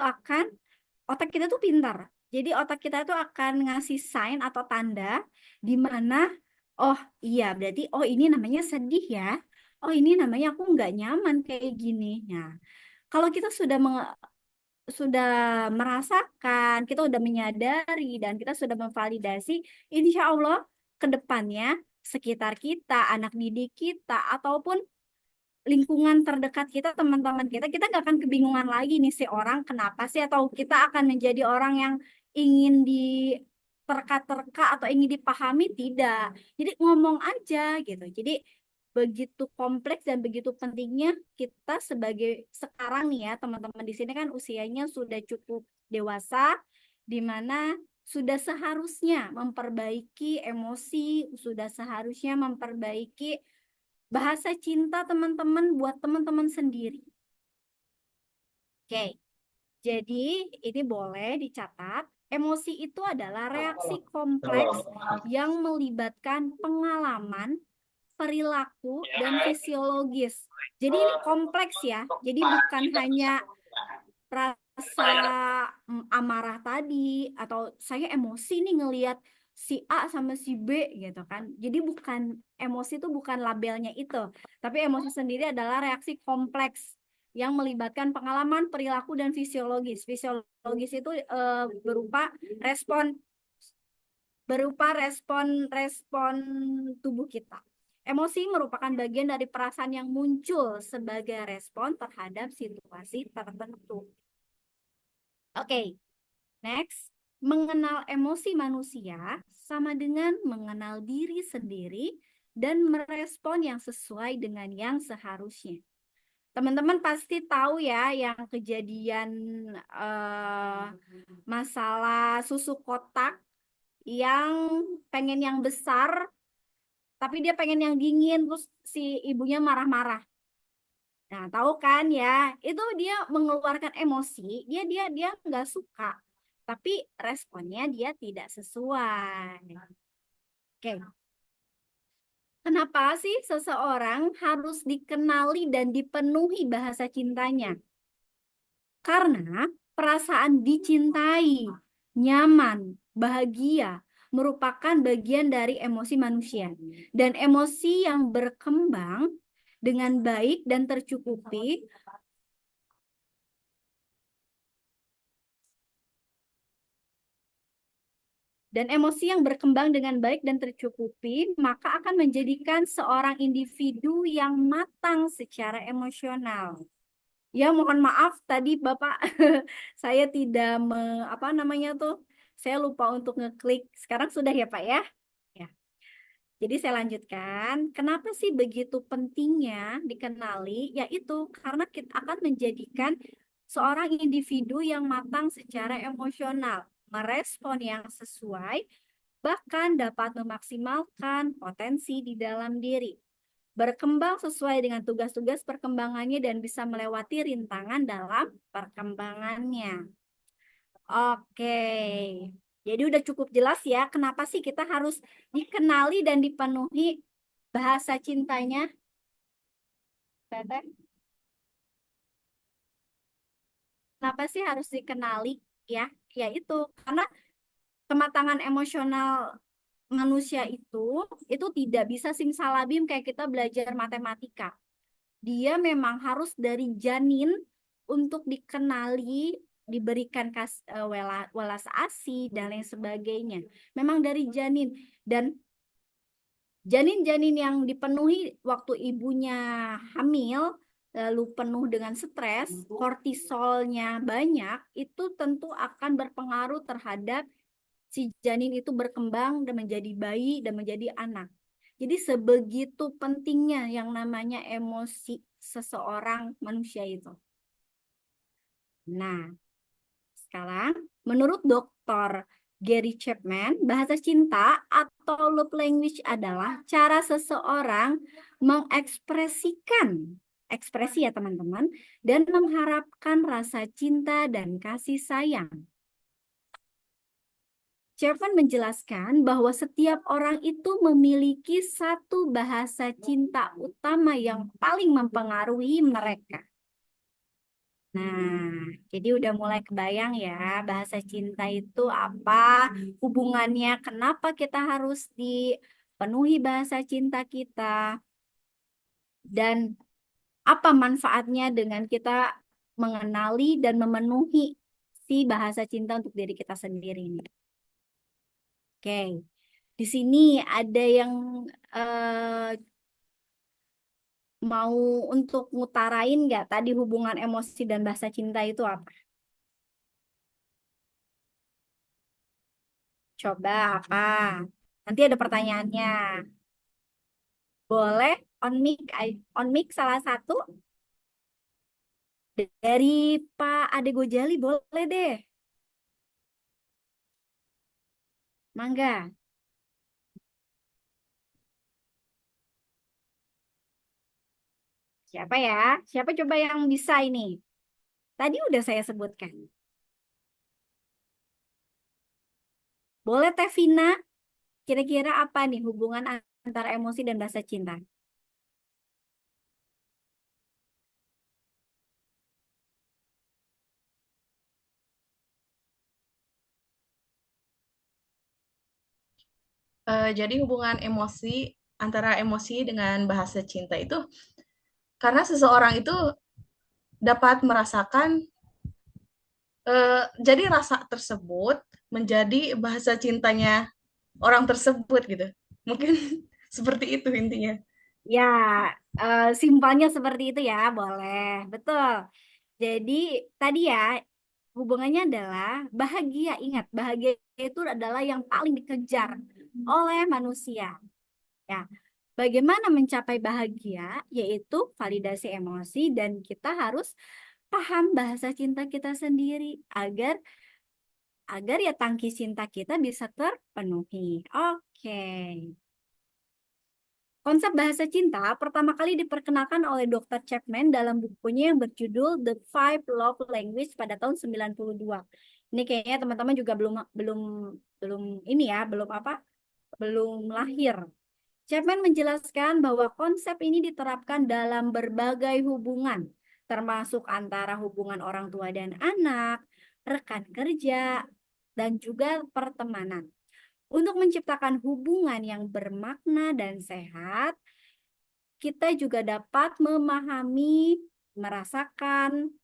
otak kita tuh pintar. Jadi otak kita itu akan ngasih sign atau tanda di mana, oh iya berarti, oh ini namanya sedih ya. Oh ini namanya aku nggak nyaman kayak gini. Nah, kalau kita sudah merasakan, kita sudah menyadari, dan kita sudah memvalidasi, insya Allah ke depannya sekitar kita, anak didik kita, ataupun lingkungan terdekat kita, teman-teman kita nggak akan kebingungan lagi nih si orang kenapa sih, atau kita akan menjadi orang yang ingin diterka-terka atau ingin dipahami, tidak. Jadi ngomong aja gitu. Jadi begitu kompleks dan begitu pentingnya kita sebagai sekarang nih ya teman-teman di sini kan usianya sudah cukup dewasa, di mana sudah seharusnya memperbaiki emosi, sudah seharusnya memperbaiki bahasa cinta teman-teman buat teman-teman sendiri. Oke, jadi ini boleh dicatat. Emosi itu adalah reaksi kompleks yang melibatkan pengalaman, perilaku, dan fisiologis. Jadi ini kompleks ya. Jadi bukan hanya rasa amarah tadi, atau saya emosi nih ngelihat si A sama si B gitu kan. Jadi emosi itu bukan labelnya itu, tapi emosi sendiri adalah reaksi kompleks yang melibatkan pengalaman, perilaku, dan fisiologis. Fisiologis itu respon tubuh kita. Emosi merupakan bagian dari perasaan yang muncul sebagai respon terhadap situasi tertentu. Oke, next. Mengenal emosi manusia sama dengan mengenal diri sendiri dan merespon yang sesuai dengan yang seharusnya. Teman-teman pasti tahu ya yang kejadian masalah susu kotak yang pengen yang besar, tapi dia pengen yang dingin, terus si ibunya marah-marah. Nah, tahu kan ya, itu dia mengeluarkan emosi, dia nggak suka, tapi responnya dia tidak sesuai. Oke. Kenapa sih seseorang harus dikenali dan dipenuhi bahasa cintanya? Karena perasaan dicintai, nyaman, bahagia merupakan bagian dari emosi manusia. Dan emosi yang berkembang dengan baik dan tercukupi maka akan menjadikan seorang individu yang matang secara emosional. Ya, mohon maaf tadi Bapak saya tidak saya lupa untuk ngeklik. Sekarang sudah ya Pak ya? Ya. Jadi saya lanjutkan. Kenapa sih begitu pentingnya dikenali? Yaitu karena kita akan menjadikan seorang individu yang matang secara emosional, merespon yang sesuai, bahkan dapat memaksimalkan potensi di dalam diri, berkembang sesuai dengan tugas-tugas perkembangannya, dan bisa melewati rintangan dalam perkembangannya. Oke, Jadi udah cukup jelas ya, kenapa sih kita harus dikenali dan dipenuhi bahasa cintanya? Teteh? Kenapa sih harus dikenali? Ya, ya itu karena kematangan emosional manusia itu tidak bisa simsalabim kayak kita belajar matematika. Dia memang harus dari janin untuk dikenali, diberikan welas asih dan lain sebagainya. Memang dari janin, dan janin-janin yang dipenuhi waktu ibunya hamil lalu penuh dengan stres, kortisolnya banyak, itu tentu akan berpengaruh terhadap si janin itu berkembang dan menjadi bayi dan menjadi anak. Jadi sebegitu pentingnya yang namanya emosi seseorang manusia itu. Nah, sekarang menurut Dr. Gary Chapman, bahasa cinta atau love language adalah cara seseorang mengekspresikan ekspresi ya teman-teman, dan mengharapkan rasa cinta dan kasih sayang. Chapman menjelaskan bahwa setiap orang itu memiliki satu bahasa cinta utama yang paling mempengaruhi mereka. Nah, jadi udah mulai kebayang ya bahasa cinta itu apa, hubungannya, kenapa kita harus dipenuhi bahasa cinta kita, dan apa manfaatnya dengan kita mengenali dan memenuhi si bahasa cinta untuk diri kita sendiri ini. Oke, di sini ada yang mau untuk ngutarain nggak tadi hubungan emosi dan bahasa cinta itu apa? Coba apa? Nanti ada pertanyaannya. Boleh on mic salah satu dari Pak Ade Gojali boleh deh. Mangga. Siapa ya? Siapa coba yang bisa ini? Tadi udah saya sebutkan. Boleh Teh Vina? Kira-kira apa nih hubungan antara emosi dan bahasa cinta? Jadi hubungan antara emosi dengan bahasa cinta itu karena seseorang itu dapat merasakan, jadi rasa tersebut menjadi bahasa cintanya orang tersebut gitu. Mungkin seperti itu intinya. Ya, simpelnya seperti itu ya, boleh. Betul. Jadi tadi ya, hubungannya adalah bahagia. Ingat, bahagia itu adalah yang paling dikejar oleh manusia. Ya, bagaimana mencapai bahagia? Yaitu validasi emosi dan kita harus paham bahasa cinta kita sendiri agar ya tangki cinta kita bisa terpenuhi. Oke. Konsep bahasa cinta pertama kali diperkenalkan oleh Dr. Chapman dalam bukunya yang berjudul The Five Love Language pada tahun 92. Ini kayaknya teman-teman juga belum ini ya, belum lahir. Chapman menjelaskan bahwa konsep ini diterapkan dalam berbagai hubungan, termasuk antara hubungan orang tua dan anak, rekan kerja, dan juga pertemanan. Untuk menciptakan hubungan yang bermakna dan sehat, kita juga dapat memahami, merasakan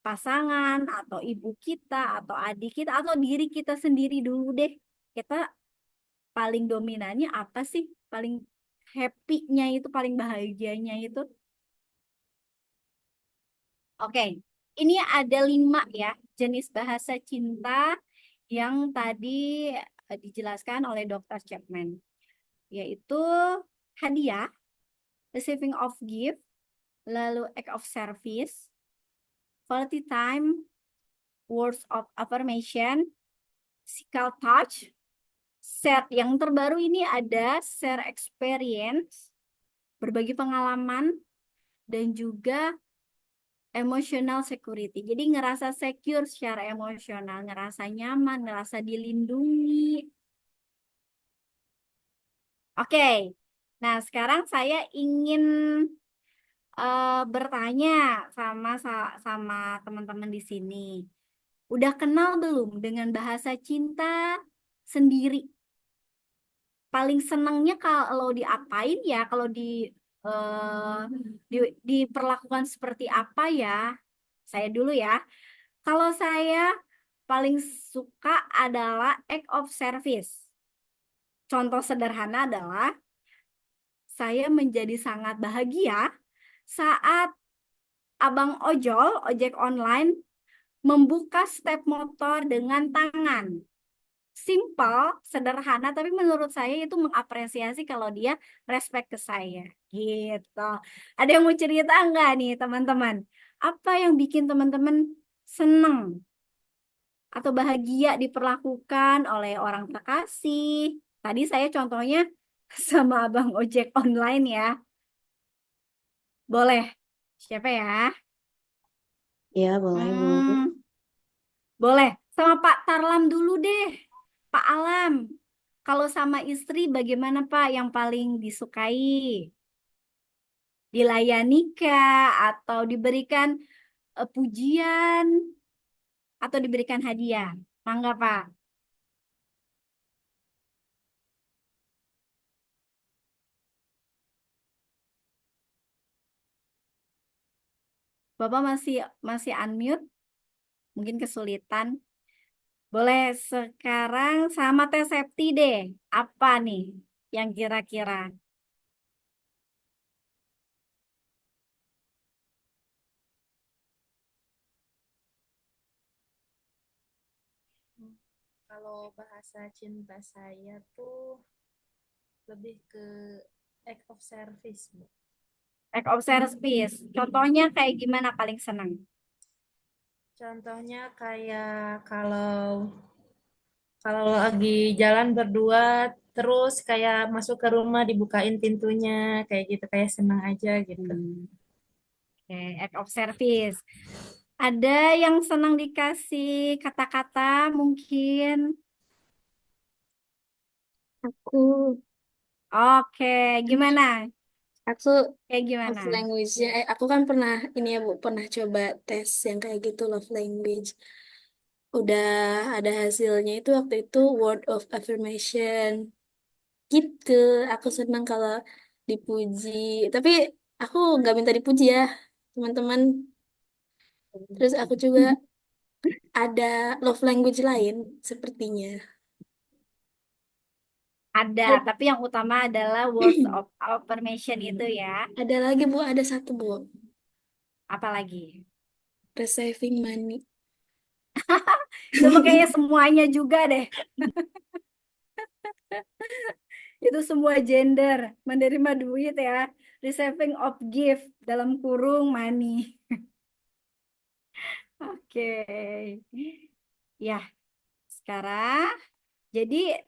pasangan atau ibu kita atau adik kita atau diri kita sendiri dulu deh. Kita paling dominannya apa sih? Paling happy-nya itu, paling bahagianya itu. Oke, ini ada 5 ya jenis bahasa cinta yang tadi dijelaskan oleh Dr. Chapman, yaitu hadiah, receiving of gift, lalu act of service, quality time, words of affirmation, physical touch, share. Yang terbaru ini ada share experience, berbagi pengalaman, dan juga Emotional security. Jadi ngerasa secure secara emosional, ngerasa nyaman, ngerasa dilindungi. Oke. Nah, sekarang saya ingin bertanya sama teman-teman di sini. Udah kenal belum dengan bahasa cinta sendiri? Paling senangnya kalau diapain ya, kalau eh, di diperlakukan seperti apa ya? Saya dulu ya. Kalau saya paling suka adalah act of service. Contoh sederhana adalah saya menjadi sangat bahagia saat abang ojek online, membuka step motor dengan tangan. Simple, sederhana, tapi menurut saya itu mengapresiasi kalau dia respect ke saya. Gitu. Ada yang mau cerita enggak nih teman-teman? Apa yang bikin teman-teman seneng atau bahagia diperlakukan oleh orang terkasih? Tadi saya contohnya sama abang ojek online ya. Boleh. Siapa ya? Ya, boleh, Bu. Boleh. Sama Pak Tarlam dulu deh. Pak Alam. Kalau sama istri bagaimana Pak yang paling disukai? Dilayani kah? Atau diberikan pujian? Atau diberikan hadiah? Mangga Pak. Bapak masih masih unmute? Mungkin kesulitan. Boleh sekarang sama Teh Septi deh. Apa nih yang kira-kira? Kalau bahasa cinta saya tuh lebih ke act of service, Bu. Act of service. Contohnya kayak gimana paling senang? Contohnya kayak kalau lagi jalan berdua terus kayak masuk ke rumah dibukain pintunya kayak gitu, kayak senang aja gitu. Oke, act of service. Ada yang senang dikasih kata-kata mungkin? Aku Oke, gimana? aku Kayak love gimana? language-nya, aku kan pernah ini ya Bu, pernah coba tes yang kayak gitu love language. Udah ada hasilnya itu waktu itu word of affirmation. Gitu, aku senang kalau dipuji. Tapi aku nggak minta dipuji ya, teman-teman. Terus aku juga ada love language lain sepertinya. Ada, tapi yang utama adalah words of affirmation itu ya. Ada lagi Bu, ada satu Bu, Apalagi? receiving money. Itu kayaknya semuanya juga deh. Itu semua gender, menerima duit ya. Receiving of gift dalam kurung money. Oke. Ya, sekarang jadi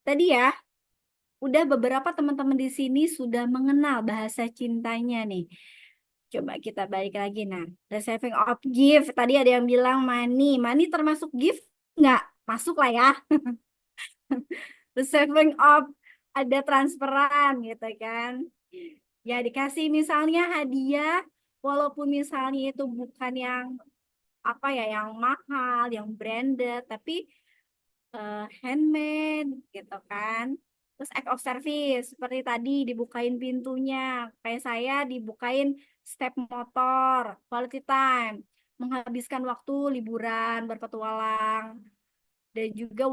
tadi ya, udah beberapa teman-teman di sini sudah mengenal bahasa cintanya nih. Coba kita balik lagi. Nah, receiving of gift. Tadi ada yang bilang money. Money termasuk gift? Nggak, masuk lah ya. Receiving of ada transferan gitu kan. Ya dikasih misalnya hadiah, walaupun misalnya itu bukan yang apa ya, yang mahal, yang branded, tapi handmade gitu kan. Terus act of service seperti tadi dibukain pintunya, kayak saya dibukain step motor, quality time, menghabiskan waktu liburan berpetualang, dan juga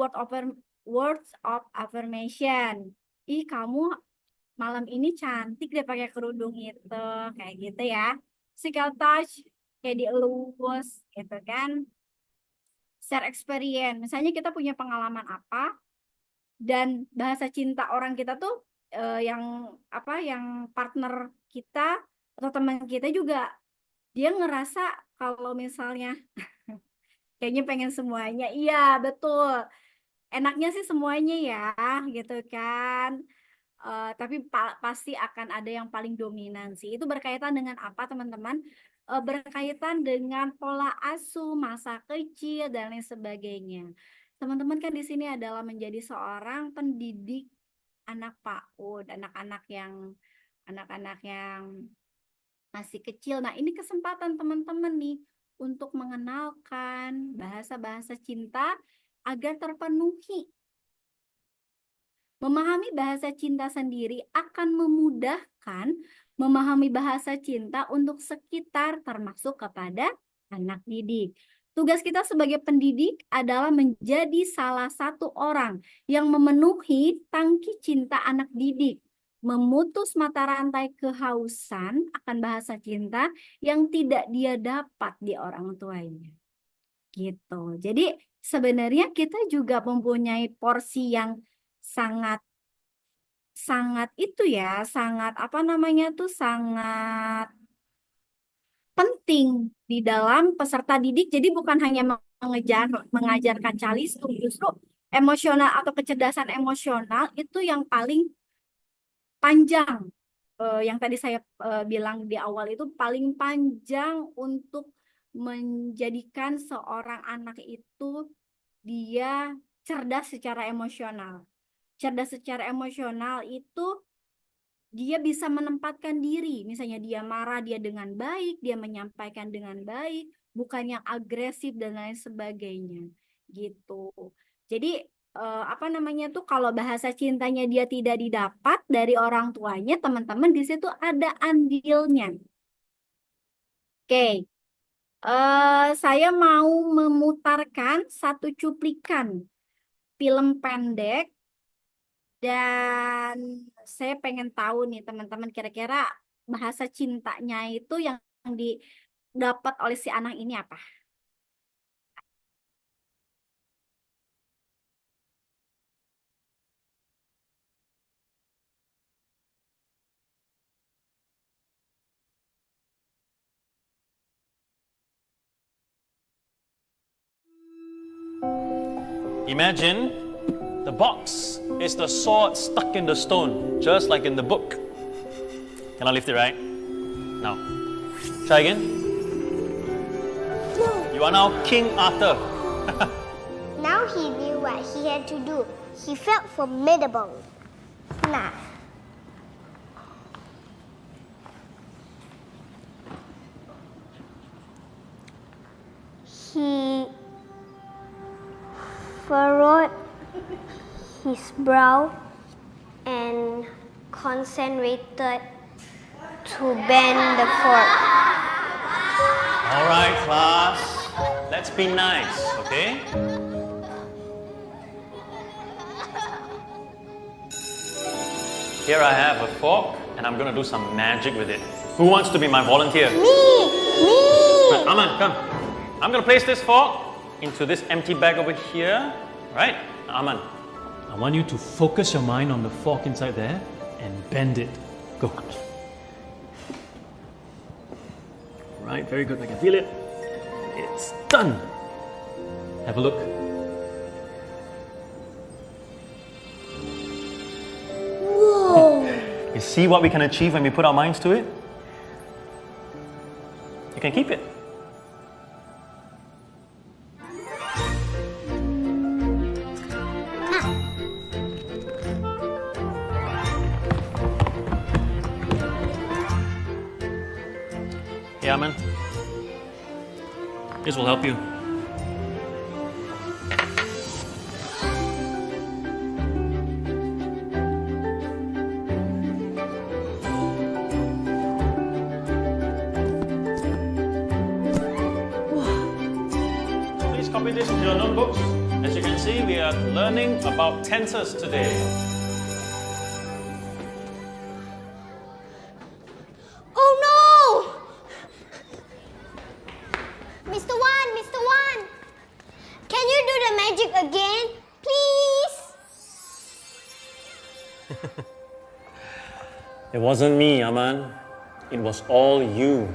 words of affirmation. Ih kamu malam ini cantik deh pakai kerudung itu, kayak gitu ya. Physical touch kayak dielus gitu kan. Share experience, misalnya kita punya pengalaman apa dan bahasa cinta orang kita tuh yang apa, yang partner kita atau teman kita juga dia ngerasa kalau misalnya kayaknya pengen semuanya. Iya betul, enaknya sih semuanya ya gitu kan. tapi pasti akan ada yang paling dominansi. Itu berkaitan dengan apa, teman-teman? Berkaitan dengan pola asuh masa kecil dan lain sebagainya. Teman-teman kan di sini adalah menjadi seorang pendidik anak PAUD, anak-anak yang masih kecil. Nah, ini kesempatan teman-teman nih untuk mengenalkan bahasa-bahasa cinta agar terpenuhi. Memahami bahasa cinta sendiri akan memudahkan memahami bahasa cinta untuk sekitar, termasuk kepada anak didik. Tugas kita sebagai pendidik adalah menjadi salah satu orang yang memenuhi tangki cinta anak didik, memutus mata rantai kehausan akan bahasa cinta yang tidak dia dapat di orang tuanya. Gitu. Jadi sebenarnya kita juga mempunyai porsi yang sangat sangat penting di dalam peserta didik. Jadi bukan hanya mengajarkan calistung, justru emosional atau kecerdasan emosional itu yang paling panjang. Yang tadi saya bilang di awal itu paling panjang untuk menjadikan seorang anak itu dia cerdas secara emosional. Cerdas secara emosional itu dia bisa menempatkan diri. Misalnya dia marah, dia dengan baik, dia menyampaikan dengan baik, bukan yang agresif dan lain sebagainya. Gitu. Jadi kalau bahasa cintanya dia tidak didapat dari orang tuanya, teman-teman di situ ada andilnya. Oke. Saya mau memutarkan satu cuplikan film pendek. Dan saya pengen tahu nih teman-teman, kira-kira bahasa cintanya itu yang didapat oleh si anak ini apa? Imagine the box is the sword stuck in the stone, just like in the book. Can I lift it right? Now. Try again. You are now King Arthur. Now he knew what he had to do. He felt formidable. Nah. He furrowed his brow and concentrated to bend the fork. All right, class. Let's be nice, okay? Here I have a fork, and I'm gonna do some magic with it. Who wants to be my volunteer? Me! Right, Aman, come. I'm gonna place this fork into this empty bag over here. Right, Aman. I want you to focus your mind on the fork inside there and bend it. Go. Right, very good. I can feel it. It's done. Have a look. Whoa! You see what we can achieve when we put our minds to it? You can keep it. Yeah, man. This will help you. Please copy this into your notebooks. As you can see, we are learning about tenses today. Oh no! Mr. Wan! Can you do the magic again? Please? It wasn't me, Aman. It was all you.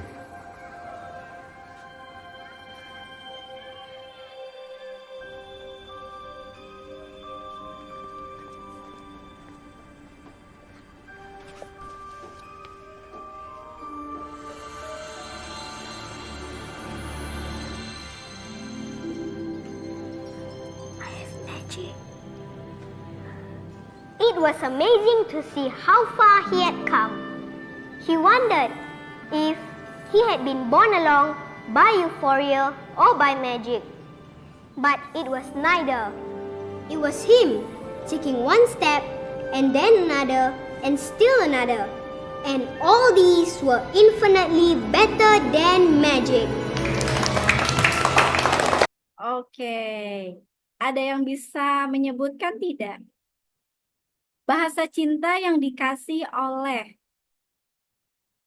magic. It was amazing to see how far he had come. He wondered if he had been born along by euphoria or by magic. But it was neither. It was him taking one step and then another and still another. And all these were infinitely better than magic. Oke, ada yang bisa menyebutkan tidak? Bahasa cinta yang dikasih oleh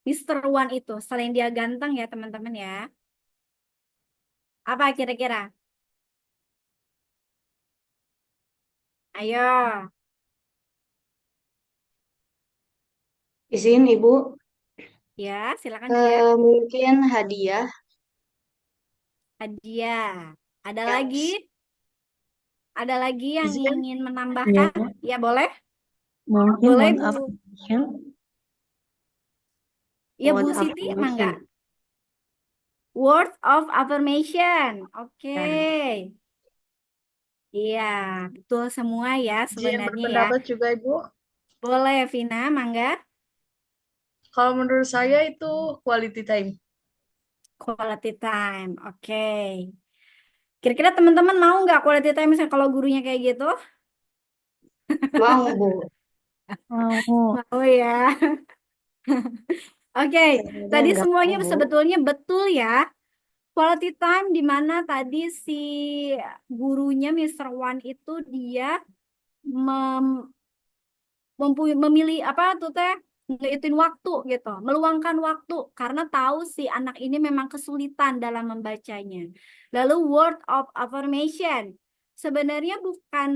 Mr. Wan itu, selain dia ganteng ya teman-teman ya. Apa kira-kira? Ayo. Izin Ibu, Ya, silakan Cia. mungkin hadiah. Hadiah. Ada Yes. lagi? Ada lagi yang Izin. ingin menambahkan? Ya, boleh. Mungkin Boleh, word Bu. affirmation. Ya, Bu Word Siti, affirmation. mangga. Word of affirmation. Oke. Iya, betul semua ya Izin sebenarnya ya. berpendapat juga, Ibu. Boleh, Vina, mangga. Kalau menurut saya itu quality time. Quality time. Oke. Kira-kira teman-teman mau nggak quality time misalnya kalau gurunya kayak gitu? Mau, Bu. Mau ya. Oke, Saya tadi nggak semuanya mau, Bu. sebetulnya betul ya. Quality time di mana tadi si gurunya Mr. Wan itu dia memilih apa tuh teh ngeliatin waktu gitu, meluangkan waktu karena tahu si anak ini memang kesulitan dalam membacanya. Lalu word of affirmation, sebenarnya bukan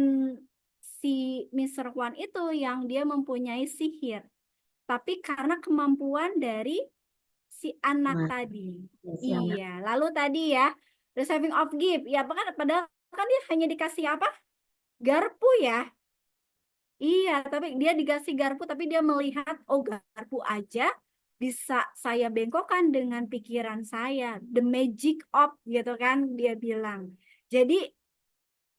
si Mr. Wan itu yang dia mempunyai sihir, tapi karena kemampuan dari si anak tadi. Iya, lalu tadi ya receiving of gift, ya padahal kan dia hanya dikasih apa? Garpu ya. Iya, tapi dia dikasih garpu, tapi dia melihat, oh garpu aja bisa saya bengkokkan dengan pikiran saya. The magic of, gitu kan, dia bilang. Jadi,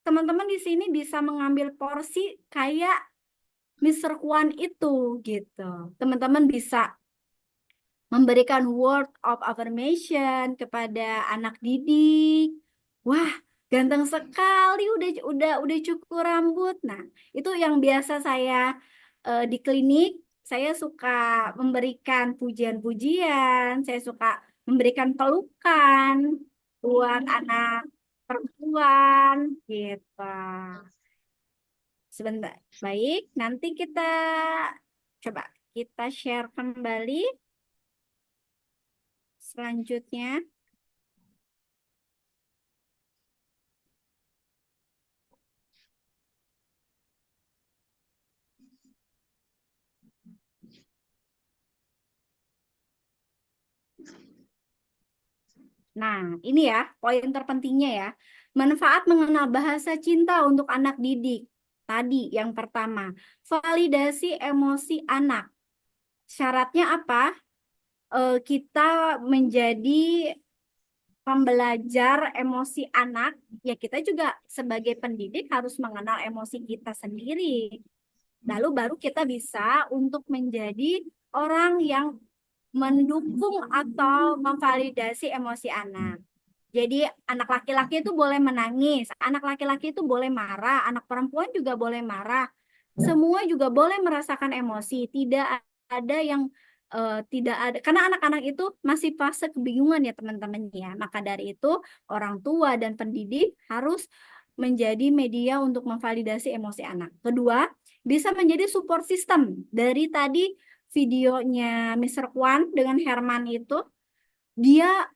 teman-teman di sini bisa mengambil porsi kayak Mr. Kwan itu, gitu. Teman-teman bisa memberikan word of affirmation kepada anak didik. Wah, ganteng sekali, udah cukur rambut. Nah, itu yang biasa saya di klinik. Saya suka memberikan pujian-pujian, saya suka memberikan pelukan buat anak perempuan, gitu. Sebentar, baik. Nanti kita coba kita share kembali. Selanjutnya. Nah, ini ya poin terpentingnya ya. Manfaat mengenal bahasa cinta untuk anak didik. Tadi yang pertama, validasi emosi anak. Syaratnya apa? Kita menjadi pembelajar emosi anak, ya kita juga sebagai pendidik harus mengenal emosi kita sendiri. Lalu baru kita bisa untuk menjadi orang yang mendukung atau memvalidasi emosi anak. Jadi anak laki-laki itu boleh menangis, anak laki-laki itu boleh marah, anak perempuan juga boleh marah. Semua juga boleh merasakan emosi, tidak ada yang tidak ada, karena anak-anak itu masih fase kebingungan ya teman-teman ya. Maka dari itu orang tua dan pendidik harus menjadi media untuk memvalidasi emosi anak. Kedua, bisa menjadi support system. Dari tadi videonya Mr. Kwan dengan Herman itu, dia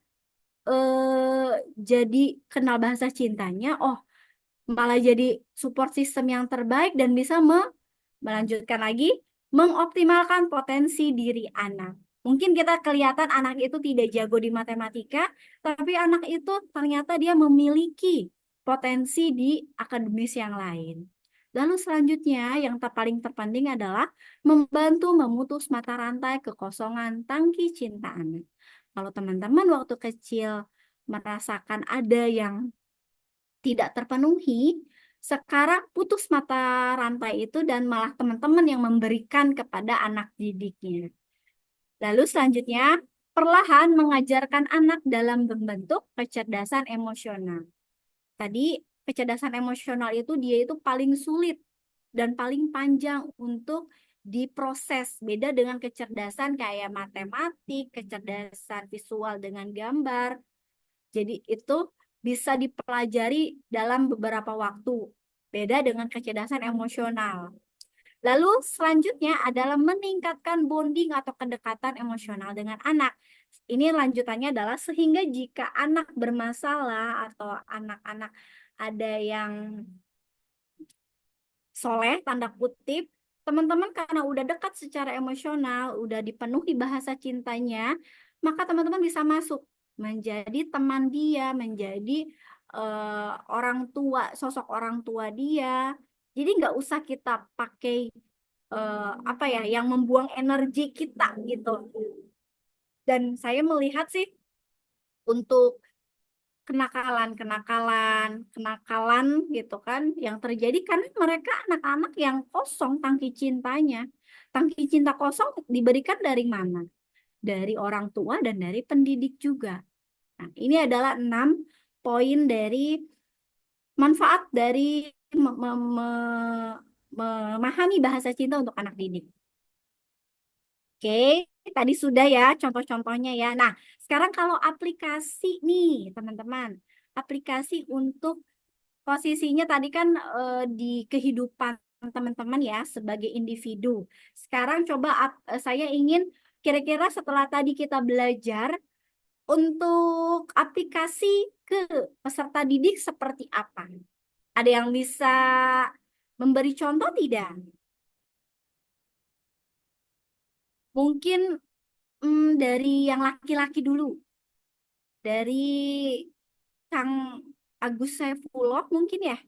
jadi kenal bahasa cintanya, oh malah jadi support system yang terbaik dan bisa melanjutkan lagi, mengoptimalkan potensi diri anak. Mungkin kita kelihatan anak itu tidak jago di matematika, tapi anak itu ternyata dia memiliki potensi di akademis yang lain. Lalu selanjutnya yang paling terpenting adalah membantu memutus mata rantai kekosongan tangki cinta anak. Kalau teman-teman waktu kecil merasakan ada yang tidak terpenuhi, Sekarang putus mata rantai itu dan malah teman-teman yang memberikan kepada anak didiknya. Lalu selanjutnya, perlahan mengajarkan anak dalam membentuk kecerdasan emosional. Tadi kecerdasan emosional itu dia itu paling sulit dan paling panjang untuk diproses. Beda dengan kecerdasan kayak matematik, kecerdasan visual dengan gambar. Jadi itu bisa dipelajari dalam beberapa waktu. Beda dengan kecerdasan emosional. Lalu selanjutnya adalah meningkatkan bonding atau kedekatan emosional dengan anak. Ini lanjutannya adalah sehingga jika anak bermasalah atau anak-anak ada yang soleh, tanda kutip, teman-teman karena udah dekat secara emosional, udah dipenuhi bahasa cintanya, maka teman-teman bisa masuk menjadi teman dia, menjadi orang tua, sosok orang tua dia. Jadi nggak usah kita pakai apa ya, yang membuang energi kita gitu. Dan saya melihat sih untuk kenakalan gitu kan yang terjadi karena mereka anak-anak yang kosong tangki cintanya. Tangki cinta kosong diberikan dari mana? Dari orang tua dan dari pendidik juga. Nah, ini adalah 6 poin dari manfaat dari memahami bahasa cinta untuk anak didik. Oke, tadi sudah ya contoh-contohnya ya. Nah, sekarang kalau aplikasi nih, teman-teman. Aplikasi untuk posisinya tadi kan di kehidupan teman-teman ya sebagai individu. Sekarang coba saya ingin kira-kira setelah tadi kita belajar untuk aplikasi ke peserta didik seperti apa? Ada yang bisa memberi contoh tidak? Mungkin dari yang laki-laki dulu. Dari Kang Agus Saifullah mungkin ya?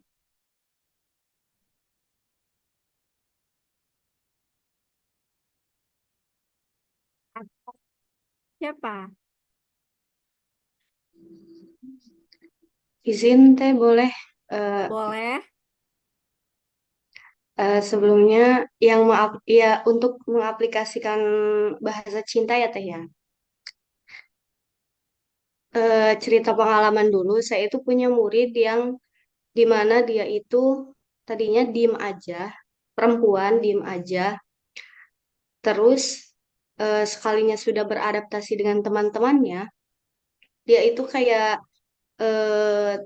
Siapa? Izin teh boleh. Boleh. Sebelumnya yang ya untuk mengaplikasikan bahasa cinta ya teh ya. Cerita pengalaman dulu, saya itu punya murid yang dimana dia itu tadinya diem aja, perempuan diem aja, terus sekalinya sudah beradaptasi dengan teman-temannya, dia itu kayak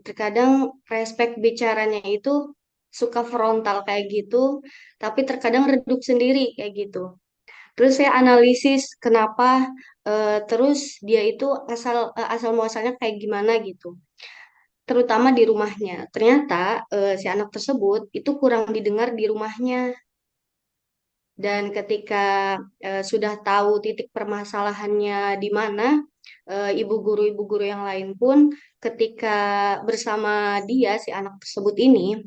terkadang respect bicaranya itu suka frontal kayak gitu, tapi terkadang redup sendiri kayak gitu. Terus saya analisis kenapa, terus dia itu asal muasalnya kayak gimana gitu. Terutama di rumahnya. Ternyata si anak tersebut itu kurang didengar di rumahnya. Dan ketika sudah tahu titik permasalahannya di mana, ibu guru yang lain pun ketika bersama dia si anak tersebut ini,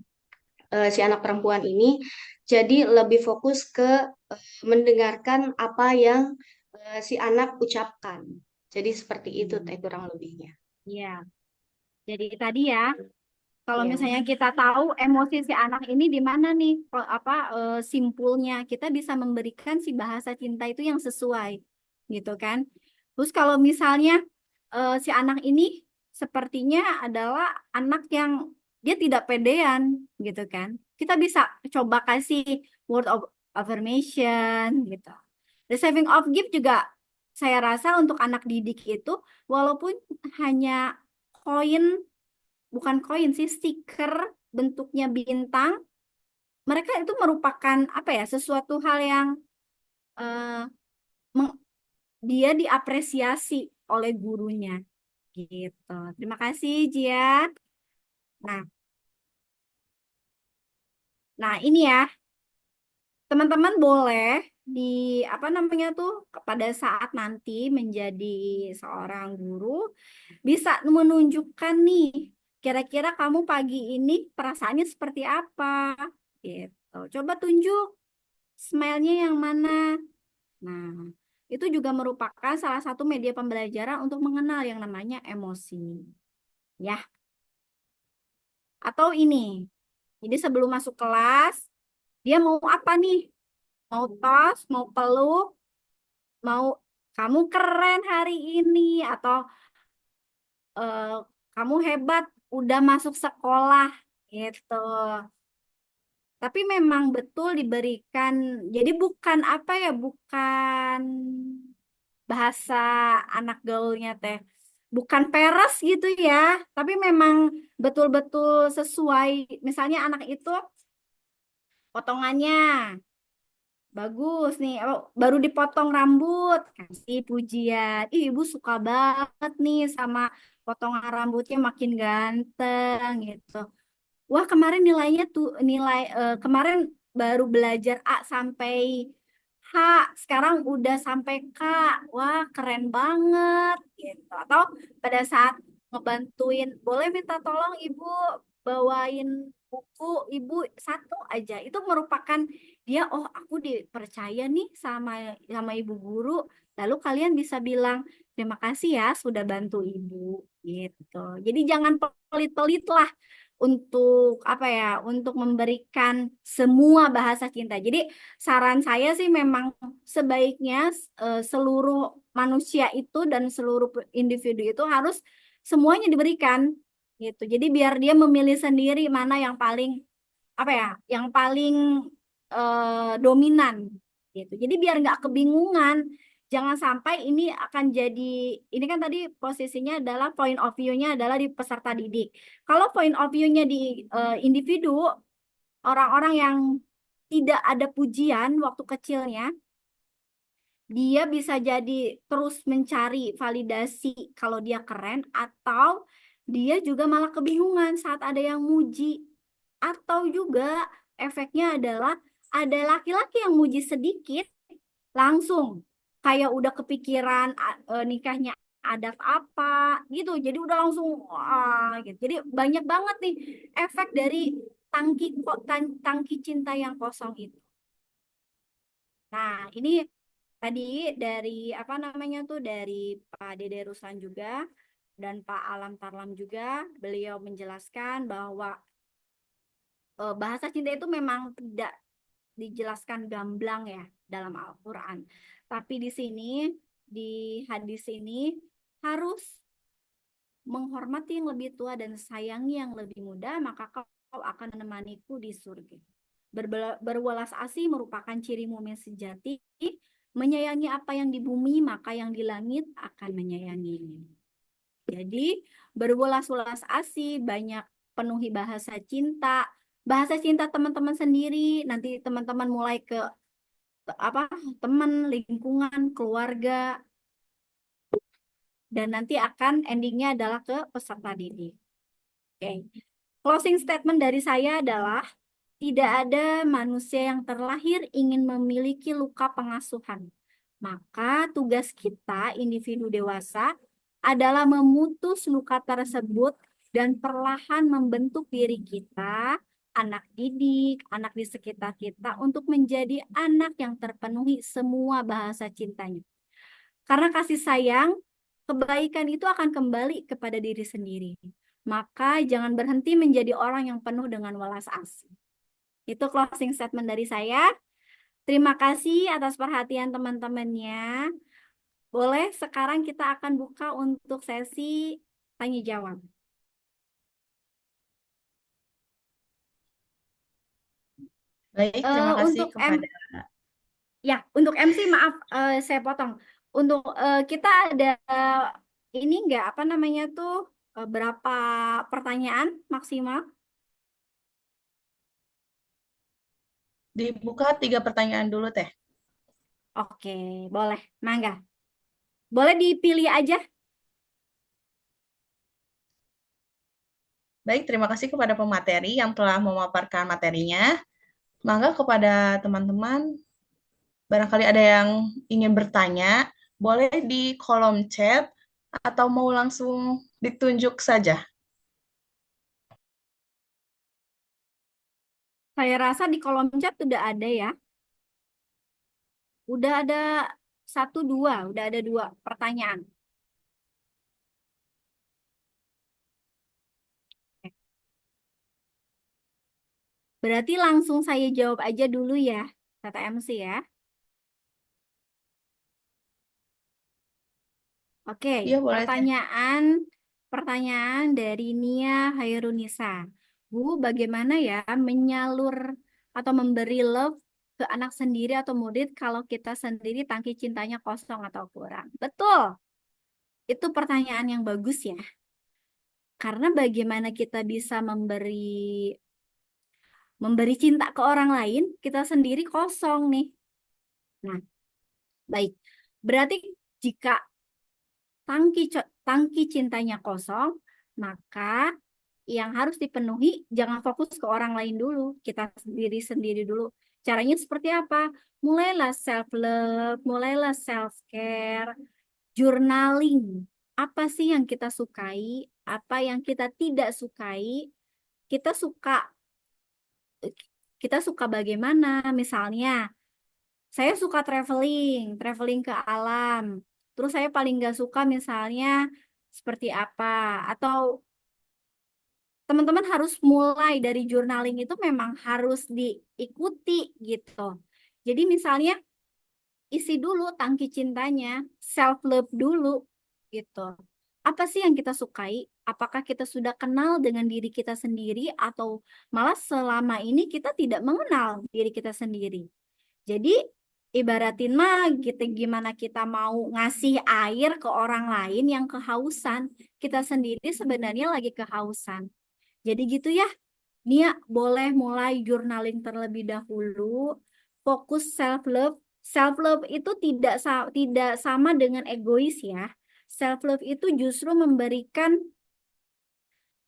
si anak perempuan ini, jadi lebih fokus ke mendengarkan apa yang si anak ucapkan. Jadi seperti itu teh kurang lebihnya. Iya. Jadi tadi ya, kalau Iya. misalnya kita tahu emosi si anak ini di mana nih, simpulnya kita bisa memberikan si bahasa cinta itu yang sesuai, gitu kan? Terus kalau misalnya si anak ini sepertinya adalah anak yang dia tidak pedean, gitu kan? Kita bisa coba kasih word of affirmation, gitu. Receiving of gift juga saya rasa untuk anak didik itu walaupun hanya koin, bukan koin sih, stiker bentuknya bintang, mereka itu merupakan apa ya, sesuatu hal yang eh, dia diapresiasi oleh gurunya gitu. Terima kasih Jia. Nah, ini ya, teman-teman boleh di apa namanya tuh pada saat nanti menjadi seorang guru bisa menunjukkan nih kira-kira kamu pagi ini perasaannya seperti apa gitu. Coba tunjuk smile-nya yang mana. Nah, itu juga merupakan salah satu media pembelajaran untuk mengenal yang namanya emosi. Ya. Atau ini, Jadi sebelum masuk kelas, dia mau apa nih? Mau tos, mau peluk, mau kamu keren hari ini, atau eh, kamu hebat, udah masuk sekolah, gitu. Tapi memang betul diberikan, jadi bukan apa ya, bukan bahasa anak gaulnya teh, bukan peres gitu ya, tapi memang betul-betul sesuai. Misalnya anak itu potongannya bagus nih, oh, baru dipotong rambut, kasih pujian. Ih, ibu suka banget nih sama potongan rambutnya, makin ganteng gitu. Wah, kemarin nilainya tuh kemarin baru belajar A sampai H, sekarang udah sampai K. Wah, keren banget gitu. Atau pada saat ngebantuin, boleh minta tolong ibu bawain buku ibu satu aja. Itu merupakan dia, oh aku dipercaya nih sama ibu guru. Lalu kalian bisa bilang, terima kasih ya sudah bantu ibu gitu. Jadi jangan pelit-pelit lah untuk apa ya, untuk memberikan semua bahasa cinta. Jadi saran saya sih memang sebaiknya seluruh manusia itu dan seluruh individu itu harus semuanya diberikan gitu. Jadi biar dia memilih sendiri mana yang paling apa ya, yang paling dominan gitu. Jadi biar nggak kebingungan. Jangan sampai ini akan jadi, ini kan tadi posisinya adalah point of view-nya adalah di peserta didik. Kalau point of view-nya di individu, orang-orang yang tidak ada pujian waktu kecilnya, dia bisa jadi terus mencari validasi kalau dia keren, atau dia juga malah kebingungan saat ada yang muji. Atau juga efeknya adalah ada laki-laki yang muji sedikit, langsung kayak udah kepikiran nikahnya adat apa gitu. Jadi udah langsung gitu. Jadi banyak banget nih efek dari tangki cinta yang kosong itu. Nah, ini tadi dari apa namanya tuh, dari Pak Dede Ruslan juga dan Pak Alam Tarlam juga, beliau menjelaskan bahwa bahasa cinta itu memang tidak dijelaskan gamblang ya dalam Al-Quran. Tapi di sini, di hadis ini, harus menghormati yang lebih tua dan sayangi yang lebih muda, maka kau akan menemaniku di surga. Berwelas asih merupakan ciri mukmin sejati, menyayangi apa yang di bumi, maka yang di langit akan menyayanginya. Jadi berwelas-welas asih, banyak penuhi bahasa cinta. Bahasa cinta teman-teman sendiri, nanti teman-teman mulai ke apa, teman, lingkungan, keluarga, dan nanti akan endingnya adalah ke peserta didik. Oke. Closing statement dari saya adalah tidak ada manusia yang terlahir ingin memiliki luka pengasuhan. Maka tugas kita individu dewasa adalah memutus luka tersebut dan perlahan membentuk diri kita, anak didik, anak di sekitar kita untuk menjadi anak yang terpenuhi semua bahasa cintanya. Karena kasih sayang, kebaikan itu akan kembali kepada diri sendiri. Maka jangan berhenti menjadi orang yang penuh dengan welas asih. Itu closing statement dari saya. Terima kasih atas perhatian teman-temannya. Boleh sekarang kita akan buka untuk sesi tanya jawab. Baik, terima kasih Untuk kepada untuk MC maaf, saya potong. Untuk kita ada ini enggak apa namanya tuh, berapa pertanyaan maksimal? dibuka 3 pertanyaan dulu Teh. Oke, boleh. Mangga. Boleh dipilih aja. Baik, terima kasih kepada pemateri yang telah memaparkan materinya. Mangga kepada teman-teman, barangkali ada yang ingin bertanya, boleh di kolom chat atau mau langsung ditunjuk saja. Saya rasa di kolom chat udah ada ya. Udah ada 1, 2, udah ada 2 pertanyaan. Berarti langsung saya jawab aja dulu ya, kata MC ya. Oke, Iya, boleh, Teh. pertanyaan dari Nia Hairunisa. Bu, bagaimana ya menyalur atau memberi love ke anak sendiri atau murid kalau kita sendiri tangki cintanya kosong atau kurang? Betul, itu pertanyaan yang bagus ya. Karena bagaimana kita bisa memberi cinta ke orang lain, kita sendiri kosong nih. Nah, baik. Berarti jika tangki cintanya kosong, maka yang harus dipenuhi jangan fokus ke orang lain dulu, kita sendiri dulu. Caranya seperti apa? Mulailah self love, mulailah self care, journaling. Apa sih yang kita sukai, apa yang kita tidak sukai? Kita suka bagaimana? Misalnya, saya suka traveling ke alam. Terus saya paling nggak suka misalnya seperti apa? Atau teman-teman harus mulai dari journaling itu memang harus diikuti gitu. Jadi misalnya isi dulu tangki cintanya, self love dulu gitu. Apa sih yang kita sukai? Apakah kita sudah kenal dengan diri kita sendiri atau malah selama ini kita tidak mengenal diri kita sendiri? Jadi ibaratin mah gitu, gimana kita mau ngasih air ke orang lain yang kehausan, kita sendiri sebenarnya lagi kehausan. Jadi gitu ya, Nia boleh mulai journaling terlebih dahulu, fokus self love. Self love itu tidak sama dengan egois ya. Self love itu justru memberikan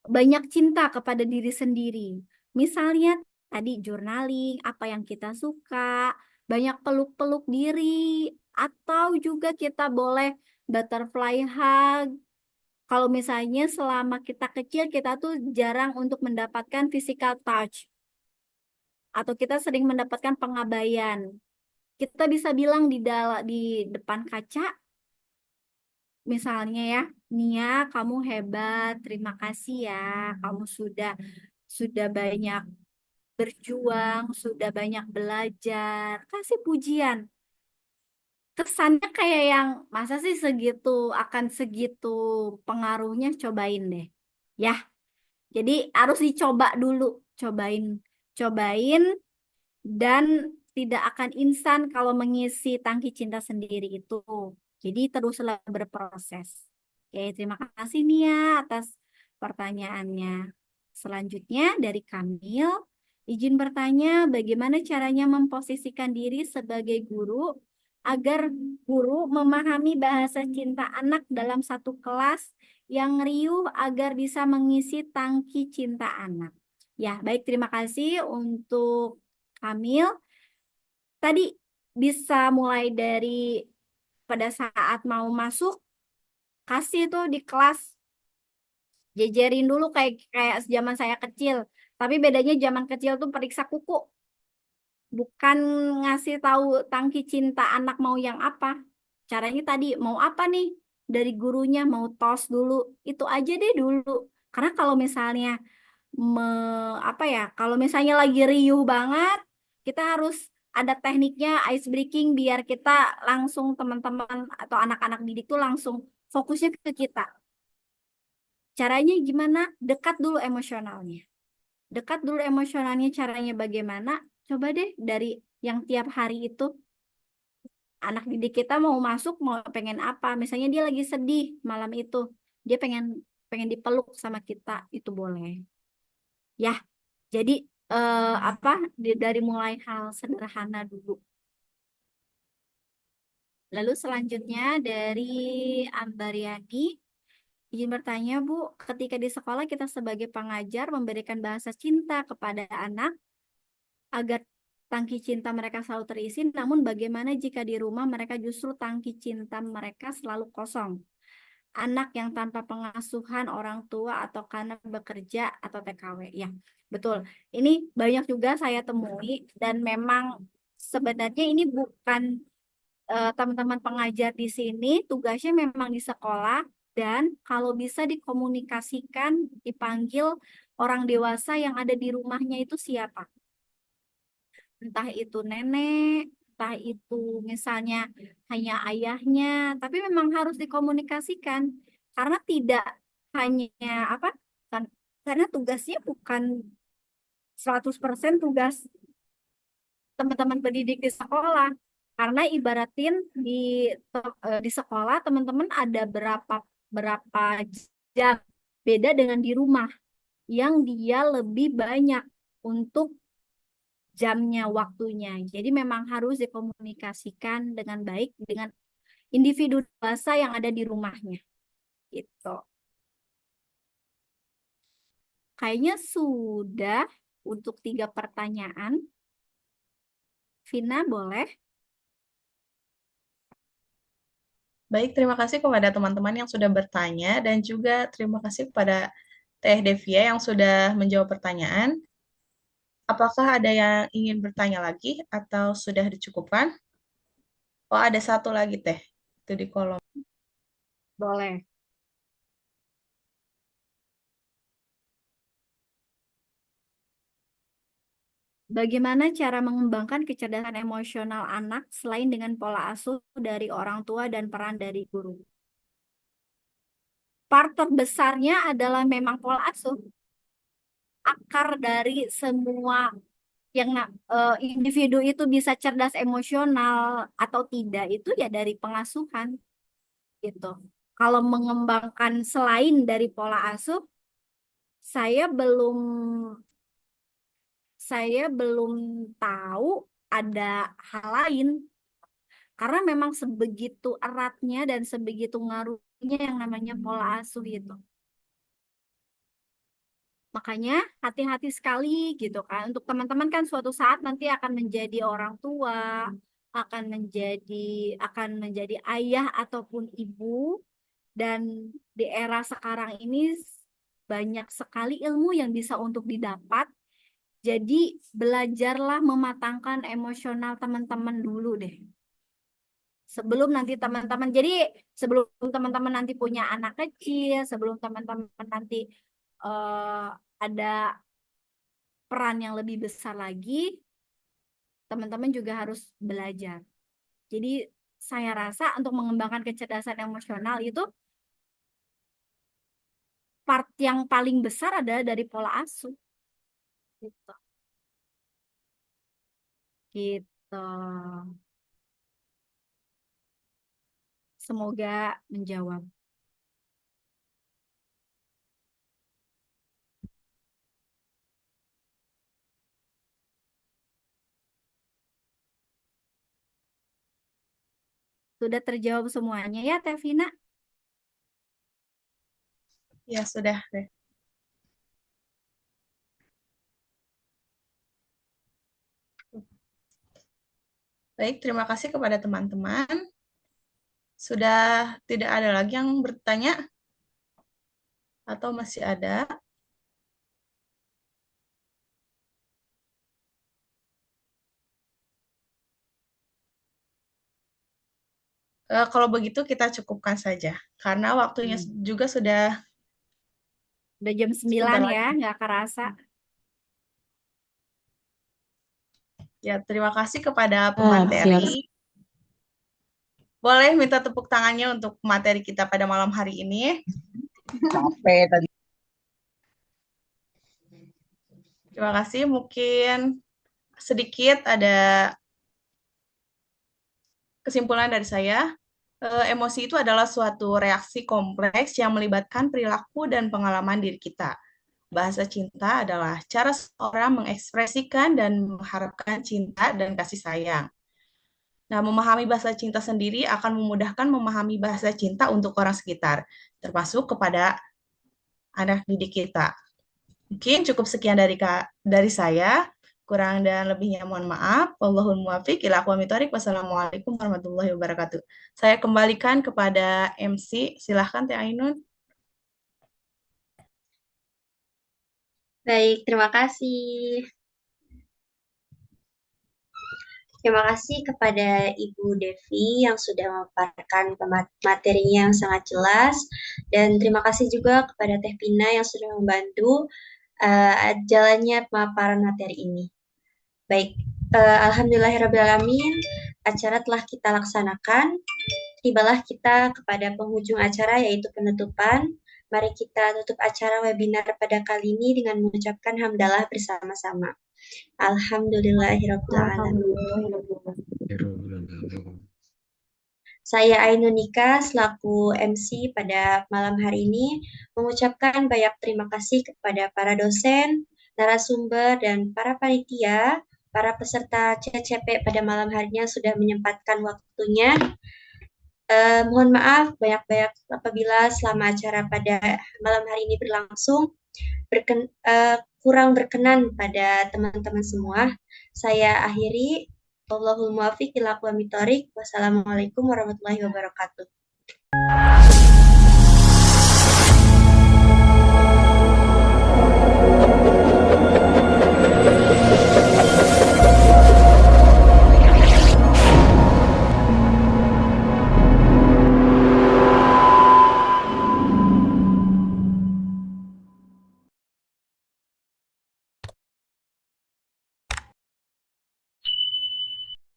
banyak cinta kepada diri sendiri. Misalnya tadi journaling, apa yang kita suka, banyak peluk-peluk diri, atau juga kita boleh butterfly hug. Kalau misalnya selama kita kecil kita tuh jarang untuk mendapatkan physical touch, atau kita sering mendapatkan pengabaian. Kita bisa bilang di depan kaca, misalnya ya, Nia, kamu hebat, terima kasih ya, kamu sudah banyak berjuang, sudah banyak belajar, kasih pujian. Kesannya kayak yang masa sih akan segitu pengaruhnya, cobain deh. Ya, jadi harus dicoba dulu, cobain dan tidak akan instan kalau mengisi tangki cinta sendiri itu. Jadi teruslah berproses. Oke, terima kasih Nia atas pertanyaannya. Selanjutnya dari Kamil, izin bertanya bagaimana caranya memposisikan diri sebagai guru agar guru memahami bahasa cinta anak dalam satu kelas yang riuh agar bisa mengisi tangki cinta anak. Ya, baik, terima kasih untuk Kamil. Tadi bisa mulai dari pada saat mau masuk, kasih tuh di kelas, jejerin dulu kayak zaman saya kecil. Tapi bedanya zaman kecil tuh periksa kuku, bukan ngasih tahu tangki cinta anak mau yang apa. Caranya tadi mau apa nih dari gurunya, mau tos dulu, itu aja deh dulu. Karena kalau misalnya kalau misalnya lagi riuh banget, kita harus ada tekniknya ice breaking biar kita langsung teman-teman atau anak-anak didik tuh langsung fokusnya ke kita. Caranya gimana? Dekat dulu emosionalnya. Caranya bagaimana? Coba deh dari yang tiap hari itu anak didik kita mau masuk mau pengen apa? Misalnya dia lagi sedih malam itu, dia pengen dipeluk sama kita, itu boleh. Ya, jadi dari mulai hal sederhana dulu. Lalu selanjutnya dari Ambariani, izin bertanya Bu, ketika di sekolah kita sebagai pengajar memberikan bahasa cinta kepada anak agar tangki cinta mereka selalu terisi, namun bagaimana jika di rumah mereka justru tangki cinta mereka selalu kosong? Anak yang tanpa pengasuhan orang tua atau karena bekerja atau TKW. Ya, betul. Ini banyak juga saya temui dan memang sebenarnya ini bukan teman-teman pengajar di sini, tugasnya memang di sekolah dan kalau bisa dikomunikasikan, dipanggil orang dewasa yang ada di rumahnya itu siapa. entah itu nenek, entah itu misalnya hanya ayahnya, tapi memang harus dikomunikasikan karena tidak hanya apa? kan- Karena tugasnya bukan 100% tugas teman-teman pendidik di sekolah. Karena ibaratin di sekolah teman-teman ada berapa berapa jam beda dengan di rumah yang dia lebih banyak untuk jamnya, waktunya. Jadi memang harus dikomunikasikan dengan baik dengan individu dewasa yang ada di rumahnya. Gitu. Kayaknya sudah untuk 3 pertanyaan. Vina, boleh? Baik, terima kasih kepada teman-teman yang sudah bertanya dan juga terima kasih kepada Teh Devia yang sudah menjawab pertanyaan. Apakah ada yang ingin bertanya lagi atau sudah dicukupkan? Oh, ada satu lagi, Teh. Itu di kolom. Boleh. Bagaimana cara mengembangkan kecerdasan emosional anak selain dengan pola asuh dari orang tua dan peran dari guru? Part terbesarnya adalah memang pola asuh. Akar dari semua yang individu itu bisa cerdas emosional atau tidak itu ya dari pengasuhan gitu. Kalau mengembangkan selain dari pola asuh, saya belum saya belum tahu ada hal lain karena memang sebegitu eratnya dan sebegitu ngaruhnya yang namanya pola asuh itu. Makanya hati-hati sekali gitu kan. Untuk teman-teman kan suatu saat nanti akan menjadi orang tua, akan menjadi ayah ataupun ibu, dan di era sekarang ini banyak sekali ilmu yang bisa untuk didapat. Jadi belajarlah mematangkan emosional teman-teman dulu deh. Sebelum teman-teman nanti punya anak kecil, sebelum teman-teman nanti ada peran yang lebih besar lagi, teman-teman juga harus belajar. Jadi saya rasa untuk mengembangkan kecerdasan emosional itu part yang paling besar adalah dari pola asuh. Gitu. Gitu. Semoga menjawab. Sudah terjawab semuanya ya, Tevina? Ya, sudah, Teh. Baik, terima kasih kepada teman-teman. Sudah tidak ada lagi yang bertanya? Atau masih ada? Kalau begitu kita cukupkan saja. Karena waktunya juga sudah jam 9 ya, nggak kerasa. Ya, terima kasih kepada pemateri. Boleh minta tepuk tangannya untuk materi kita pada malam hari ini. Capek tadi. Terima kasih. Mungkin sedikit ada kesimpulan dari saya. Emosi itu adalah suatu reaksi kompleks yang melibatkan perilaku dan pengalaman diri kita. Bahasa cinta adalah cara seorang mengekspresikan dan mengharapkan cinta dan kasih sayang. Nah, memahami bahasa cinta sendiri akan memudahkan memahami bahasa cinta untuk orang sekitar, termasuk kepada anak didik kita. Mungkin cukup sekian dari saya. Kurang dan lebihnya mohon maaf. Wallahul muwaffiq ila aqwamit thoriq. Wassalamualaikum warahmatullahi wabarakatuh. Saya kembalikan kepada MC. Silahkan Teh Ainun. Baik, terima kasih. Terima kasih kepada Ibu Devi yang sudah memaparkan materinya yang sangat jelas, dan terima kasih juga kepada Teh Pina yang sudah membantu jalannya pemaparan materi ini. Baik, Alhamdulillahirrabbilalamin, acara telah kita laksanakan. Tibalah kita kepada penghujung acara yaitu penutupan. Mari kita tutup acara webinar pada kali ini dengan mengucapkan hamdalah bersama-sama. Alhamdulillahirrabbilalamin. Saya Ainunika selaku MC pada malam hari ini mengucapkan banyak terima kasih kepada para dosen, narasumber, dan para panitia, para peserta CCP pada malam harinya sudah menyempatkan waktunya. Mohon maaf banyak-banyak apabila selama acara pada malam hari ini berlangsung kurang berkenan pada teman-teman semua. Saya akhiri. Wallahul muwaffiq ila aqwamit thoriq. Wassalamualaikum warahmatullahi wabarakatuh.